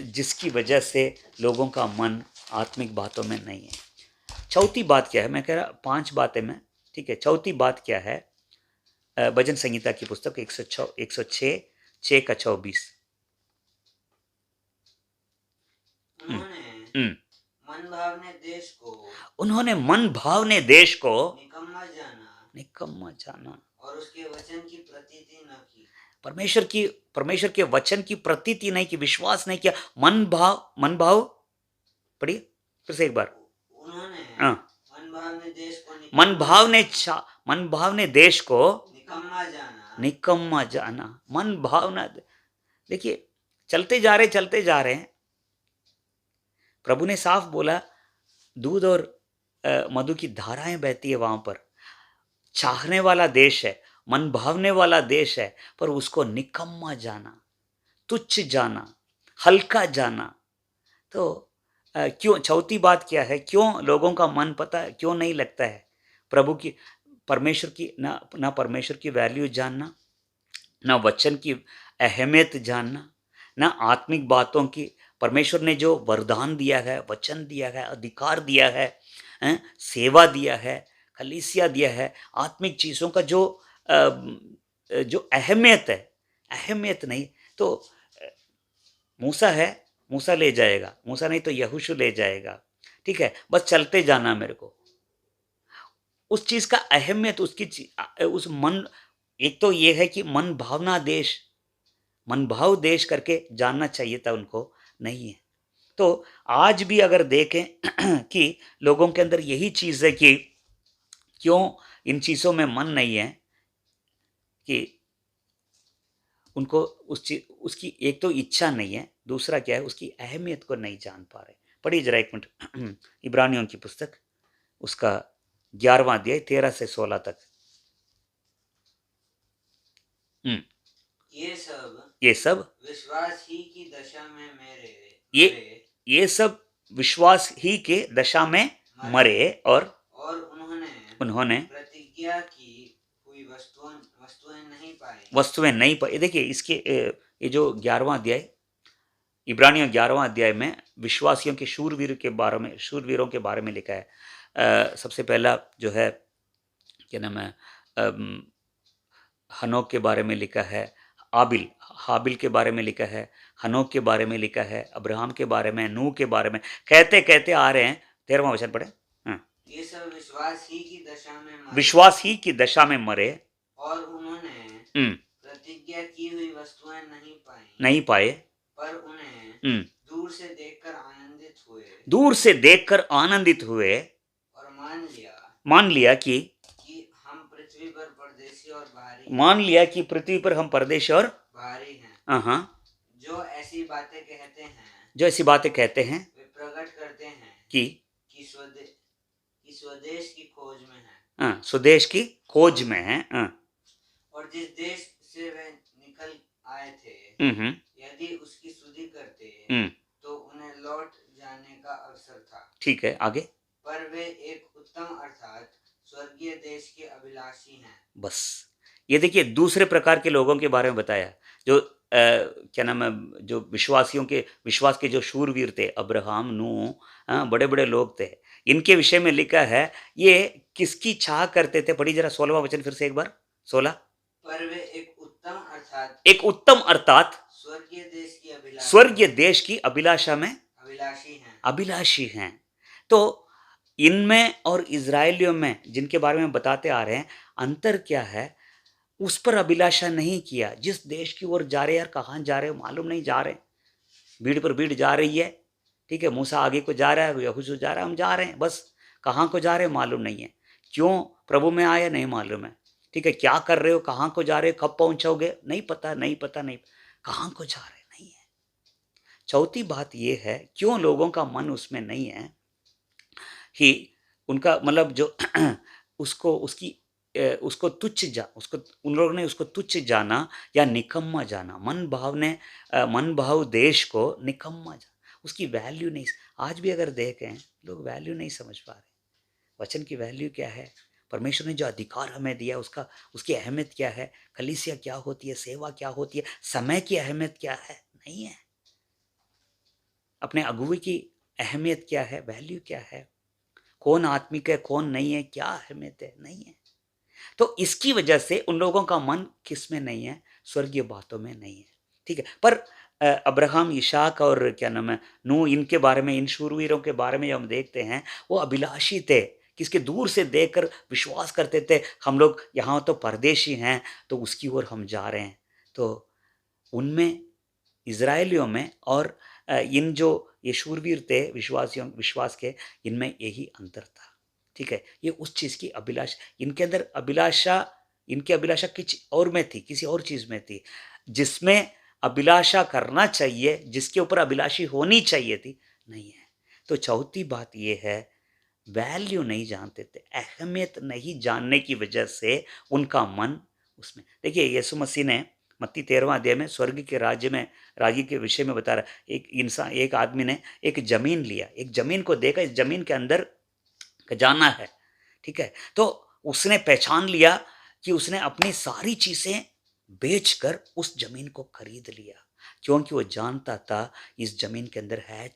जिसकी वजह से लोगों का मन आत्मिक बातों में नहीं है। चौथी बात क्या है? मैं कह रहा 5 बातें में, ठीक है। चौथी बात क्या है? भजन संहिता की पुस्तक 106 का 24। उन्होंने मन भावने देश को निकम्मा जाना और उसके वचन की प्रतीति न की। परमेश्वर के वचन की प्रतीति नहीं की, विश्वास नहीं किया। मन भाव पढ़िए फिर से एक बार। उन्होंने मन भावने देश को निकम्मा जाना। मन भावना, देखिए चलते जा रहे हैं। प्रभु ने साफ बोला, दूध और मधु की धाराएं बहती है वहां पर। चाहने वाला देश है, मन भावने वाला देश है, पर उसको निकम्मा जाना, तुच्छ जाना, हल्का जाना। तो क्यों? चौथी बात क्या है? क्यों लोगों का मन, पता है क्यों नहीं लगता है? परमेश्वर की ना परमेश्वर की वैल्यू जानना, ना वचन की अहमियत जानना, ना आत्मिक बातों की, परमेश्वर ने जो वरदान दिया है, वचन दिया है, अधिकार दिया है, सेवा दिया है, कलीसिया दिया है, आत्मिक चीज़ों का जो अहमियत है, अहमियत नहीं। तो मूसा ले जाएगा, मूसा नहीं तो यहोशू ले जाएगा, ठीक है, बस चलते जाना। मेरे को उस चीज़ का अहमियत, उस मन, एक तो ये है कि मन भाव देश करके जानना चाहिए था उनको, नहीं है। तो आज भी अगर देखें कि लोगों के अंदर यही चीज़ है कि क्यों इन चीज़ों में मन नहीं है, कि उनको उसकी एक तो इच्छा नहीं है, दूसरा क्या है, उसकी अहमियत को नहीं जान पा रहे। पढ़िए जरा एक मिनट इब्रानियों की पुस्तक, उसका 11वां अध्याय 13 से 16 तक। ये सब विश्वास ही की दशा में ये सब विश्वास ही के दशा में मरे और उन्होंने प्रतिज्ञा की हुई वस्तुएं नहीं पाई। देखिए इसके ये जो 11वां अध्याय, इब्रानियों 11वां अध्याय में विश्वासियों के शूरवीरों के बारे में लिखा है। सबसे पहला जो है क्या नाम है, हनोक के बारे में लिखा है, हाबिल के बारे में लिखा है, हनोक के बारे में लिखा है, अब्राहम के बारे में, नूह के बारे में कहते कहते आ रहे हैं। 13वां वचन पढ़े। ये सब विश्वास ही की दशा में मरे और उन्होंने प्रतिज्ञा की हुई वस्तुएं नहीं पाए, पर उन्हें दूर से देखकर आनंदित हुए और मान लिया कि हम पृथ्वी पर परदेशी और पृथ्वी पर हम परदेशी और भारी हैं। जो ऐसी बातें कहते हैं वे प्रकट करते हैं कि स्वदेश की खोज में है। स्वदेश की खोज में है। और जिस देश से वे निकल आए थे, यदि उसकी स्तुति करते तो उन्हें लौट जाने का अवसर था। ठीक है, आगे। पर वे एक उत्तम अर्थात स्वर्गीय देश के अभिलाषी हैं। बस ये देखिए दूसरे प्रकार के लोगों के बारे में बताया, जो क्या नाम है, जो विश्वास के जो शूरवीर थे, अब्राहम, नूह, बड़े बड़े लोग थे, इनके विषय में लिखा है ये किसकी चाह करते थे। पढ़ी जरा 16वां वचन फिर से एक बार, 16। पर वे एक उत्तम अर्थात स्वर्गीय देश की अभिलाषा में अभिलाषी हैं। तो इनमें और इजराइलियों में जिनके बारे में बताते आ रहे हैं, अंतर क्या है, उस पर अभिलाषा नहीं किया। जिस देश की ओर जा रहे, यार कहाँ जा रहे मालूम नहीं, जा रहे, भीड़ पर भीड़ जा रही है, ठीक है, मूसा आगे को जा रहा है, यहोशू जा रहा है, हम जा रहे हैं, बस कहाँ को जा रहे हैं मालूम नहीं है, क्यों प्रभु में आया नहीं मालूम है, ठीक है, क्या कर रहे हो, कहाँ को जा रहे हो, कब पहुंचोगे नहीं पता, कहाँ को जा रहे नहीं है। चौथी बात यह है, क्यों लोगों का मन उसमें नहीं है कि उनका मतलब जो उसको उन लोगों ने उसको तुच्छ जाना या निकम्मा जाना, मन भाव देश को निकम्मा जाना, उसकी वैल्यू नहीं। आज भी अगर देखें, लोग वैल्यू नहीं समझ पा रहे। वचन की वैल्यू क्या है, परमेश्वर ने जो अधिकार हमें दिया उसकी अहमियत क्या है, कलीसिया क्या होती है, सेवा क्या होती है, समय की अहमियत क्या है, नहीं है। अपने अगुवे की अहमियत क्या है, वैल्यू क्या है, कौन आत्मिक है कौन नहीं है, क्या अहमियत है, नहीं है। तो इसकी वजह से उन लोगों का मन किस में नहीं है, स्वर्गीय बातों में नहीं है, ठीक है। पर अब्राहम, इसहाक और क्या नाम है, नूह, इनके बारे में, इन शूरवीरों के बारे में जब हम देखते हैं, वो अभिलाषी थे, किसके दूर से देखकर विश्वास करते थे, हम लोग यहाँ तो परदेशी हैं, तो उसकी ओर हम जा रहे हैं। तो उनमें, इजराइलियों में और इन जो ये शूरवीर थे विश्वास के, इनमें यही अंतर था, ठीक है। ये उस चीज़ की अभिलाषा, इनकी अभिलाषा किसी और में थी, किसी और चीज़ में थी, जिसमें अभिलाषा करना चाहिए, जिसके ऊपर अभिलाषी होनी चाहिए थी, नहीं है। तो चौथी बात ये है, वैल्यू नहीं जानते थे, अहमियत नहीं जानने की वजह से उनका मन उसमें। देखिए यीशु मसीह ने मत्ती 13वां अध्याय में स्वर्ग के राज्य के विषय में बता रहा, एक आदमी ने एक जमीन लिया, एक जमीन को देखा, इस जमीन के अंदर खजाना है, ठीक है। तो उसने पहचान लिया कि उसने अपनी सारी चीजें बेचकर उस जमीन को खरीद लिया, क्योंकि वो जानता था इस जमीन के अंदर है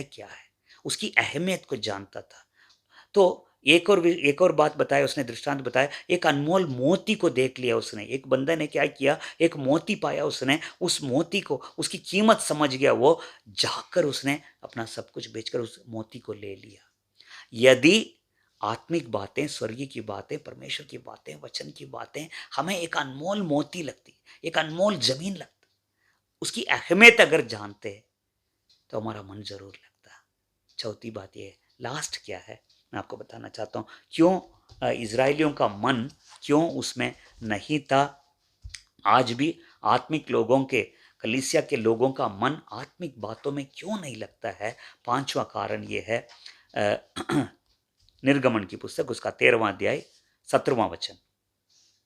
क्या है, उसकी अहमियत को जानता था। तो एक और बात बताया उसने, दृष्टांत बताया, एक अनमोल मोती को देख लिया उसने। एक बंदे ने क्या किया, एक मोती पाया उसने, उस मोती को, उसकी कीमत समझ गया, वो जाकर उसने अपना सब कुछ बेचकर उस मोती को ले लिया। यदि आत्मिक बातें, स्वर्गीय की बातें, परमेश्वर की बातें, वचन की बातें हमें एक अनमोल मोती लगती, एक अनमोल जमीन लगती, उसकी अहमियत अगर जानते तो हमारा मन जरूर लगता। चौथी बात ये, लास्ट क्या है, मैं आपको बताना चाहता हूँ, क्यों इजराइलियों का मन क्यों उसमें नहीं था। आज भी आत्मिक लोगों के, कलीसिया के लोगों का मन आत्मिक बातों में क्यों नहीं लगता है? पांचवा कारण ये है, निर्गमन की पुस्तक उसका 13वां अध्याय 17वां वचन।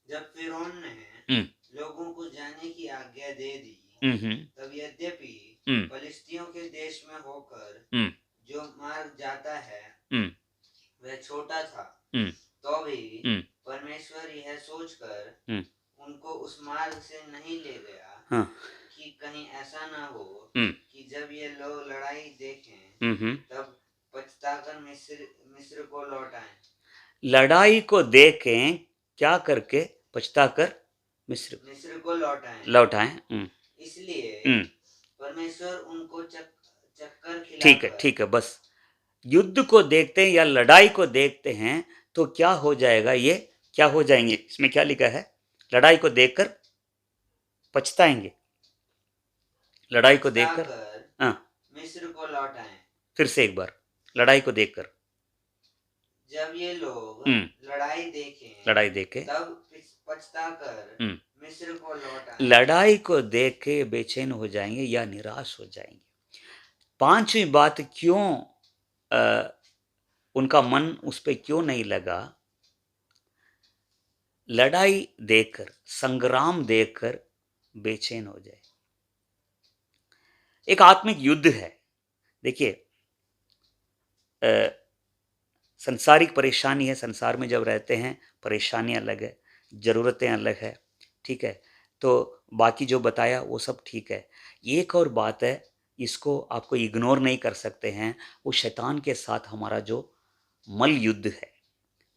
जब फिरौन ने लोगों को जाने की आज्ञा दे दी, तब यद्यपि फलिस्तियों के देश में होकर जो मार्ग जाता है वह छोटा था, तो भी परमेश्वर यह सोचकर उनको उस मार्ग से नहीं ले गया कि कहीं ऐसा ना हो कि जब ये लोग लड़ाई देखें तब पछताकर मिस्र को लौट आए। लड़ाई को देखें क्या करके? पछताकर मिस्र को लौट आए। इसलिए परमेश्वर उनको चक्कर खिलाकर, ठीक है, बस युद्ध को देखते हैं या लड़ाई को देखते हैं तो क्या हो जाएगा? ये क्या हो जाएंगे? इसमें क्या लिखा है? लड़ाई को देखकर पछताएंगे। लड़ाई को देखकर मिस्र को लौट आए। फिर से एक बार, लड़ाई को देखकर, जब ये लोग लड़ाई देखें तब पछताकर मिस्र को लौट आए। लड़ाई को देख के बेचैन हो जाएंगे या निराश हो जाएंगे। पांचवी बात, क्यों उनका मन उस पर क्यों नहीं लगा? लड़ाई देखकर, संग्राम देखकर बेचैन हो जाए। एक आत्मिक युद्ध है। देखिए, संसारिक परेशानी है, संसार में जब रहते हैं परेशानियां अलग है, ज़रूरतें अलग है, ठीक है, तो बाकी जो बताया वो सब ठीक है। एक और बात है, इसको आपको इग्नोर नहीं कर सकते हैं, वो शैतान के साथ हमारा जो मल युद्ध है,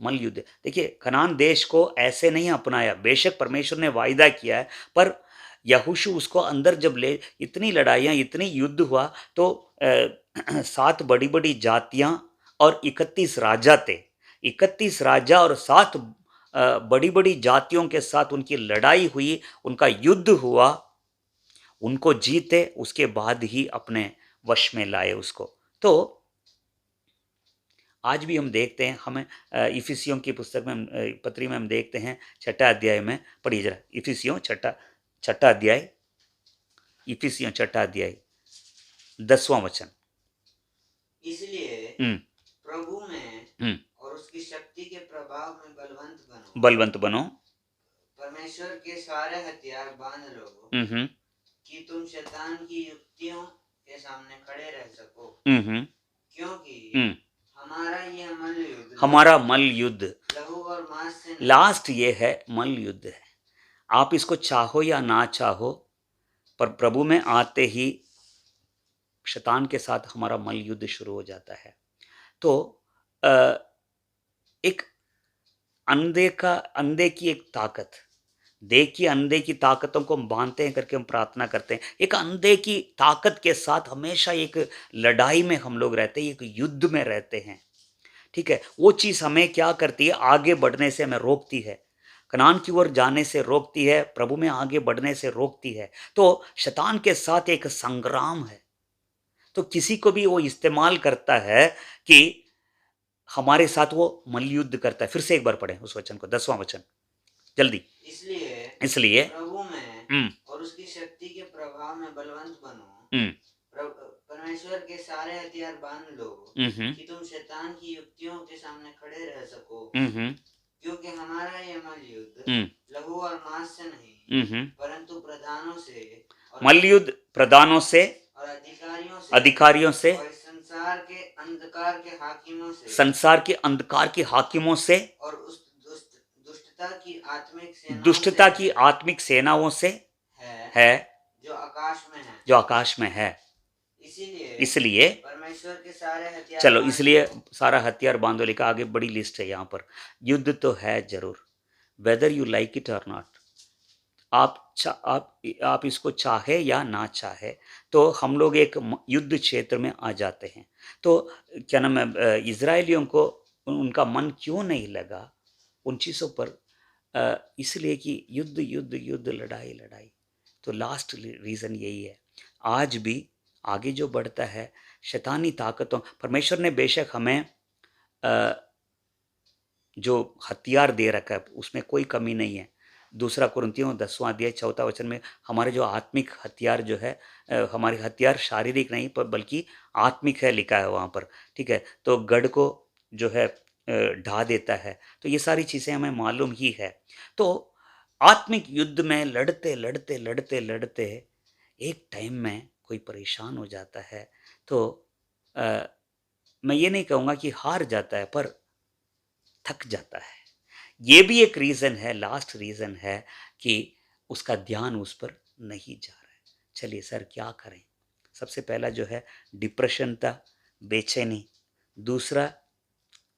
मल युद्ध। देखिए, कनान देश को ऐसे नहीं अपनाया, बेशक परमेश्वर ने वायदा किया है, पर यहोशू उसको अंदर जब ले, इतनी लड़ाइयाँ, इतनी युद्ध हुआ, तो 7 बड़ी बड़ी जातियाँ और 31 राजा थे। 31 राजा और 7 बड़ी बड़ी जातियों के साथ उनकी लड़ाई हुई, उनका युद्ध हुआ, उनको जीते, उसके बाद ही अपने वश में लाए उसको। तो आज भी हम देखते हैं, हमें इफिसियों की पुस्तक में, पत्री में हम देखते हैं, 6ठा अध्याय में पढ़िए जरा, इफिसियों 6ठा अध्याय, इफिसियों 6ठा अध्याय 10वां वचन। इसलिए प्रभु में और उसकी शक्ति के प्रभाव में बलवंत बनो, परमेश्वर के सारे हथियार बांध लो कि तुम शैतान की युक्तियों के सामने खड़े रह सको, क्योंकि हमारा मल युद्ध लहू और मांस से, लास्ट ये है, मल युद्ध है। आप इसको चाहो या ना चाहो, पर प्रभु में आते ही शैतान के साथ हमारा मल युद्ध शुरू हो जाता है। तो एक अंधे की एक ताकत, देखिए, अंधे की ताकतों को हम बांधते हैं करके हम प्रार्थना करते हैं। एक अंधे की ताकत के साथ हमेशा एक लड़ाई में हम लोग रहते हैं, एक युद्ध में रहते हैं, ठीक है। वो चीज़ हमें क्या करती है? आगे बढ़ने से हमें रोकती है, कनान की ओर जाने से रोकती है, प्रभु में आगे बढ़ने से रोकती है। तो शैतान के साथ एक संग्राम है। तो किसी को भी वो इस्तेमाल करता है कि हमारे साथ वो मल्लयुद्ध करता है। फिर से एक बार पढ़ें उस वचन को, 10वां वचन, जल्दी। इसलिए प्रभु में और उसकी शक्ति के प्रभाव में बलवंत बनो, परमेश्वर के सारे हथियार बांध लो कि तुम शैतान की युक्तियों के सामने खड़े रह सको, क्योंकि हमारा यह मल्लयुद्ध लहू और मांस से नहीं, परंतु प्रधानों से, मल्लयुद्ध प्रधानों से और अधिकारियों से, और संसार के अंधकार के हाकिमों से, संसार के अंधकार के हाकिमों से, और उस दुष्टता की आत्मिक सेनाओं से है जो आकाश में है। इसलिए परमेश्वर के सारे हथियार, चलो, इसलिए सारा हथियार बांधो लिखा, आगे बड़ी लिस्ट है यहाँ पर। युद्ध तो है जरूर, वेदर यू लाइक इट और नॉट। आप इसको चाहे या ना चाहे, तो हम लोग एक युद्ध क्षेत्र में आ जाते हैं। तो क्या नाम है, इजरायलियों को उनका मन क्यों नहीं लगा उन चीज़ों पर? इसलिए कि युद्ध युद्ध युद्ध, लड़ाई लड़ाई। तो लास्ट रीज़न यही है। आज भी आगे जो बढ़ता है, शैतानी ताकतों, परमेश्वर ने बेशक हमें जो हथियार दे रखा है उसमें कोई कमी नहीं है, दूसरा कुरिन्थियों 10वां अध्याय 4 वचन में हमारे जो आत्मिक हथियार जो है, हमारे हथियार शारीरिक नहीं पर बल्कि आत्मिक है लिखा है वहाँ पर, ठीक है। तो गढ़ को जो है ढा देता है। तो ये सारी चीज़ें हमें मालूम ही है। तो आत्मिक युद्ध में लड़ते लड़ते लड़ते लड़ते एक टाइम में कोई परेशान हो जाता है, तो अ, मैं ये नहीं कहूँगा कि हार जाता है, पर थक जाता है। ये भी एक रीज़न है, लास्ट रीज़न है कि उसका ध्यान उस पर नहीं जा रहा है। चलिए सर क्या करें? सबसे पहला जो है डिप्रेशन था, बेचैनी। दूसरा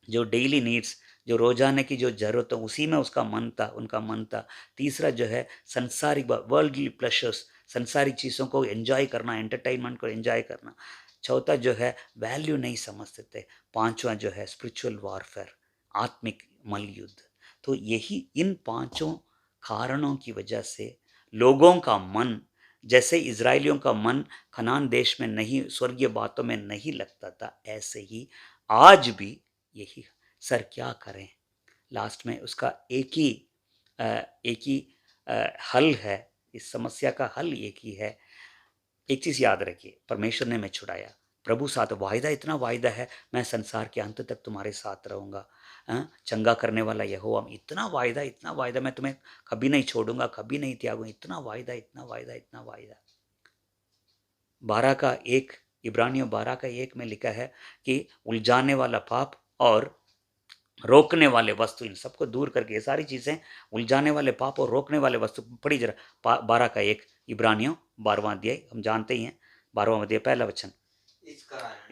जो डेली नीड्स, जो रोज़ाना की जो ज़रूरत है उसी में उसका मन था, उनका मन था। तीसरा जो है संसारिक वर्ल्डली प्लेज़र्स, संसारिक चीज़ों को एन्जॉय करना, एंटरटेनमेंट को एन्जॉय करना। चौथा जो है वैल्यू नहीं समझते थे। पाँचवाँ जो है स्पिरिचुअल वॉरफेयर, आत्मिक मल्लयुद्ध। तो यही इन पाँचों कारणों की वजह से लोगों का मन, जैसे इज़राइलियों का मन कनान देश में नहीं, स्वर्गीय बातों में नहीं लगता था, ऐसे ही आज भी यही। सर क्या करें? लास्ट में उसका एक ही हल है, इस समस्या का हल एक ही है। एक चीज़ याद रखिए, परमेश्वर ने हमें छुड़ाया, प्रभु साथ वायदा, इतना वायदा है, मैं संसार के अंत तक तुम्हारे साथ रहूँगा। चंगा करने वाला यहोवा, इतना वायदा, मैं तुम्हें कभी नहीं छोड़ूंगा, कभी नहीं त्यागूंगा, इतना वायदा, इतना वायदा, इतना वायदा। 12 का 1, इब्रानियों 12 का 1 में लिखा है कि उलझाने वाला पाप और रोकने वाले वस्तु, इन सबको दूर करके, ये सारी चीज़ें, उलझाने वाले पाप और रोकने वाले वस्तु, पढ़ी जरा 12 का 1, इब्रानियों 12वां अध्याय, हम जानते ही हैं 12वां अध्याय पहला वचन।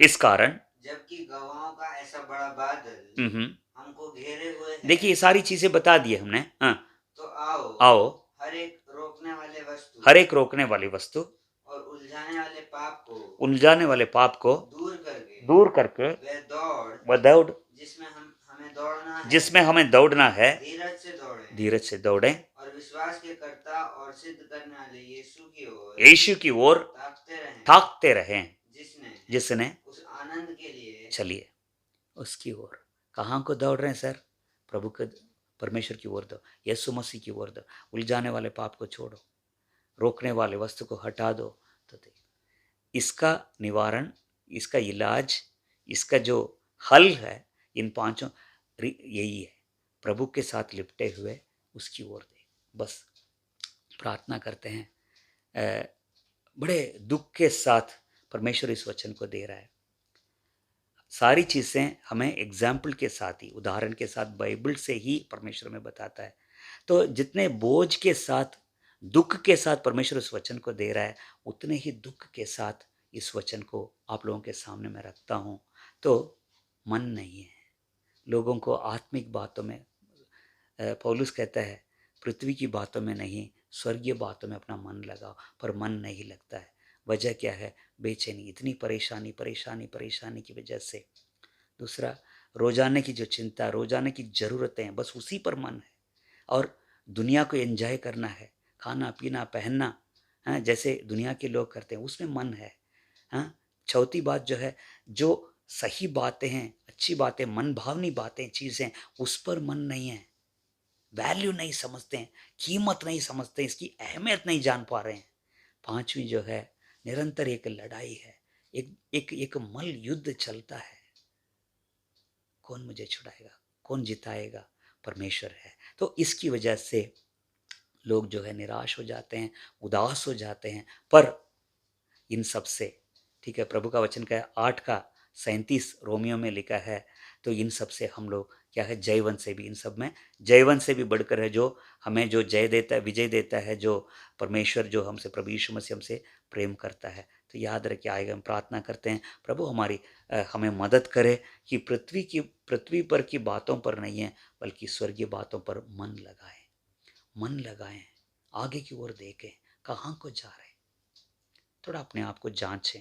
इस कारण जबकि गवाहों का ऐसा बड़ा बादल हमको घेरे हुए है, देखिए ये सारी चीज़ें बता दी हमने। हाँ, तो आओ आओ हर एक रोकने वाले वस्तु और उलझाने वाले पाप को दूर करके वह दौड़ जिसमें हमें दौड़ना है, धीरज से दौड़ें और विश्वास के कर्ता और सिद्ध करने वाले यीशु की ओर ताकते रहें, जिसने उस आनंद के लिए। चलिए उसकी ओर। कहाँ को दौड़ रहे हैं सर? प्रभु के, परमेश्वर की ओर दो, यीशु मसीह की ओर दो। उलझाने वाले पाप को छोड़ो, रोकने वाले वस्तु को हटा दो। तो इसका निवारण, इसका इलाज, इसका जो हल है, इन पांचों यही है, प्रभु के साथ लिपटे हुए उसकी ओर दे। बस प्रार्थना करते हैं, बड़े दुख के साथ परमेश्वर इस वचन को दे रहा है। सारी चीज़ें हमें एग्जाम्पल के साथ ही, उदाहरण के साथ, बाइबल से ही परमेश्वर में बताता है। तो जितने बोझ के साथ, दुख के साथ परमेश्वर इस वचन को दे रहा है, उतने ही दुख के साथ इस वचन को आप लोगों के सामने मैं रखता हूँ। तो मन नहीं है लोगों को आत्मिक बातों में। पौलुस कहता है पृथ्वी की बातों में नहीं, स्वर्गीय बातों में अपना मन लगाओ, पर मन नहीं लगता है। वजह क्या है? बेचैनी, इतनी परेशानी परेशानी परेशानी की वजह से। दूसरा, रोजाना की जो चिंता, रोजाना की ज़रूरतें हैं, बस उसी पर मन है। और दुनिया को एंजॉय करना है, खाना पीना पहनना, हाँ, जैसे दुनिया के लोग करते हैं, उसमें मन है। हाँ, चौथी बात जो है, जो सही बातें हैं, अच्छी बातें, मन भावनी बातें, चीज़ें, उस पर मन नहीं है। वैल्यू नहीं समझते हैं, कीमत नहीं समझते हैं, इसकी अहमियत नहीं जान पा रहे हैं। पांचवी जो है, निरंतर एक लड़ाई है, एक मल युद्ध चलता है। कौन मुझे छुड़ाएगा, कौन जिताएगा? परमेश्वर है। तो इसकी वजह से लोग जो है निराश हो जाते हैं, उदास हो जाते हैं। पर इन सब से, ठीक है, प्रभु का वचन का 8:37 रोमियो में लिखा है, तो इन सब से हम लोग क्या है, जयवंत से भी, इन सब में जयवंत से भी बढ़कर है, जो हमें जो जय देता है, विजय देता है, जो परमेश्वर, जो हमसे, प्रभु यीशु मसीह हमसे प्रेम करता है। तो याद रखिए, आएगा, हम प्रार्थना करते हैं प्रभु हमें मदद करे कि पृथ्वी पर की बातों पर नहीं है, बल्कि स्वर्गीय बातों पर मन लगाएं, आगे की ओर देखें, कहाँ को जा रहे हैं। थोड़ा अपने आप को जांचें।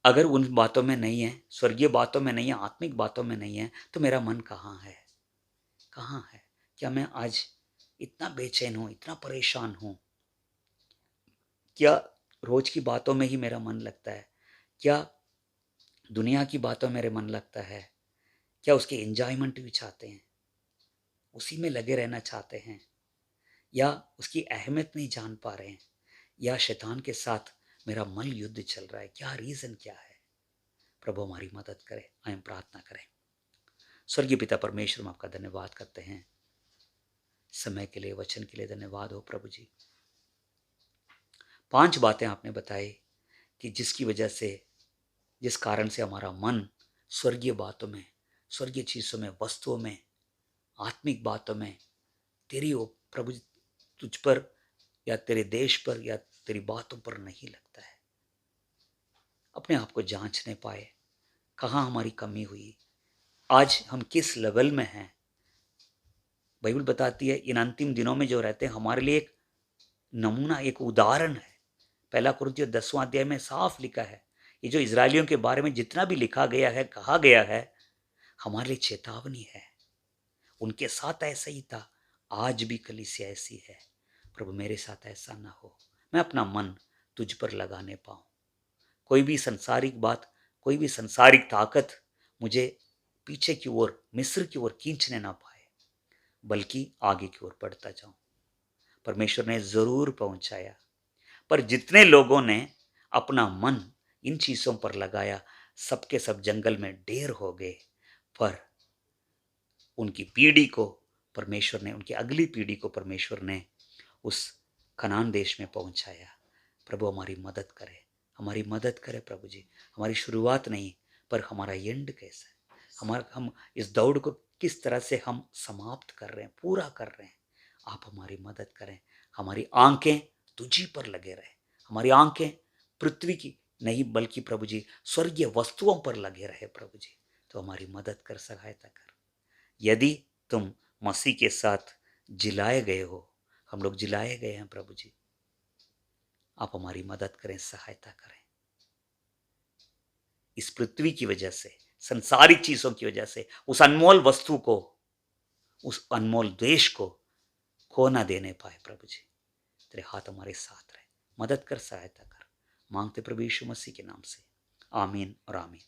अगर उन बातों में नहीं है, स्वर्गीय बातों में नहीं है, आत्मिक बातों में नहीं है, तो मेरा मन कहाँ है? कहाँ है? क्या मैं आज इतना बेचैन हूँ, इतना परेशान हूँ? क्या रोज की बातों में ही मेरा मन लगता है? क्या दुनिया की बातों में मेरा मन लगता है? क्या उसके एंजॉयमेंट भी चाहते हैं? उसी में लगे रहना चाहते हैं, या उसकी अहमियत नहीं जान पा रहे हैं, या शैतान के साथ मेरा मन युद्ध चल रहा है, क्या रीज़न क्या है? प्रभु हमारी मदद करे। आइए प्रार्थना करें। स्वर्गीय पिता परमेश्वर, हम आपका धन्यवाद करते हैं समय के लिए, वचन के लिए धन्यवाद हो प्रभु जी। 5 बातें आपने बताई कि जिसकी वजह से, जिस कारण से हमारा मन स्वर्गीय बातों में, स्वर्गीय चीज़ों में, वस्तुओं में, आत्मिक बातों में, तेरी प्रभु तुझ पर या तेरे देश पर या तेरी बातों पर नहीं लगता है। अपने आप को जांचने पाए, कहाँ हमारी कमी हुई, आज हम किस लेवल में हैं। बाइबल बताती है इन अंतिम दिनों में जो रहते हैं हमारे लिए एक नमूना, एक उदाहरण है। 1 कुरिन्थियों 10वां अध्याय में साफ लिखा है, ये जो इजरायलियों के बारे में जितना भी लिखा गया है, कहा गया है, हमारे लिए चेतावनी है। उनके साथ ऐसा ही था, आज भी कलीसिया ऐसी है। प्रभु मेरे साथ ऐसा ना हो, मैं अपना मन तुझ पर लगाने पाऊं। कोई भी संसारिक बात, कोई भी संसारिक ताकत मुझे पीछे की ओर, मिस्र की ओर खींचने ना पाए, बल्कि आगे की ओर बढ़ता जाऊं। परमेश्वर ने जरूर पहुंचाया, पर जितने लोगों ने अपना मन इन चीजों पर लगाया, सबके सब जंगल में ढेर हो गए। पर उनकी पीढ़ी को परमेश्वर ने, उनकी अगली पीढ़ी को परमेश्वर ने उस कनान देश में पहुंचाया। प्रभु हमारी मदद करे, हमारी मदद करे प्रभु जी। हमारी शुरुआत नहीं, पर हमारा एंड कैसा है, हम इस दौड़ को किस तरह से हम समाप्त कर रहे हैं, पूरा कर रहे हैं। आप हमारी मदद करें। हमारी आंखें तुझी पर लगे रहे, हमारी आंखें पृथ्वी की नहीं बल्कि प्रभु जी स्वर्गीय वस्तुओं पर लगे रहे प्रभु जी। तो हमारी मदद कर, सहायता कर। यदि तुम मसीह के साथ जिलाए गए हो, हम लोग जिलाए गए हैं प्रभु जी, आप हमारी मदद करें, सहायता करें। इस पृथ्वी की वजह से, संसारिक चीजों की वजह से, उस अनमोल वस्तु को, उस अनमोल देश को खो ना देने पाए प्रभु जी। तेरे हाथ हमारे साथ रहे, मदद कर, सहायता कर। मांगते प्रभु यीशु मसीह के नाम से, आमीन और आमीन।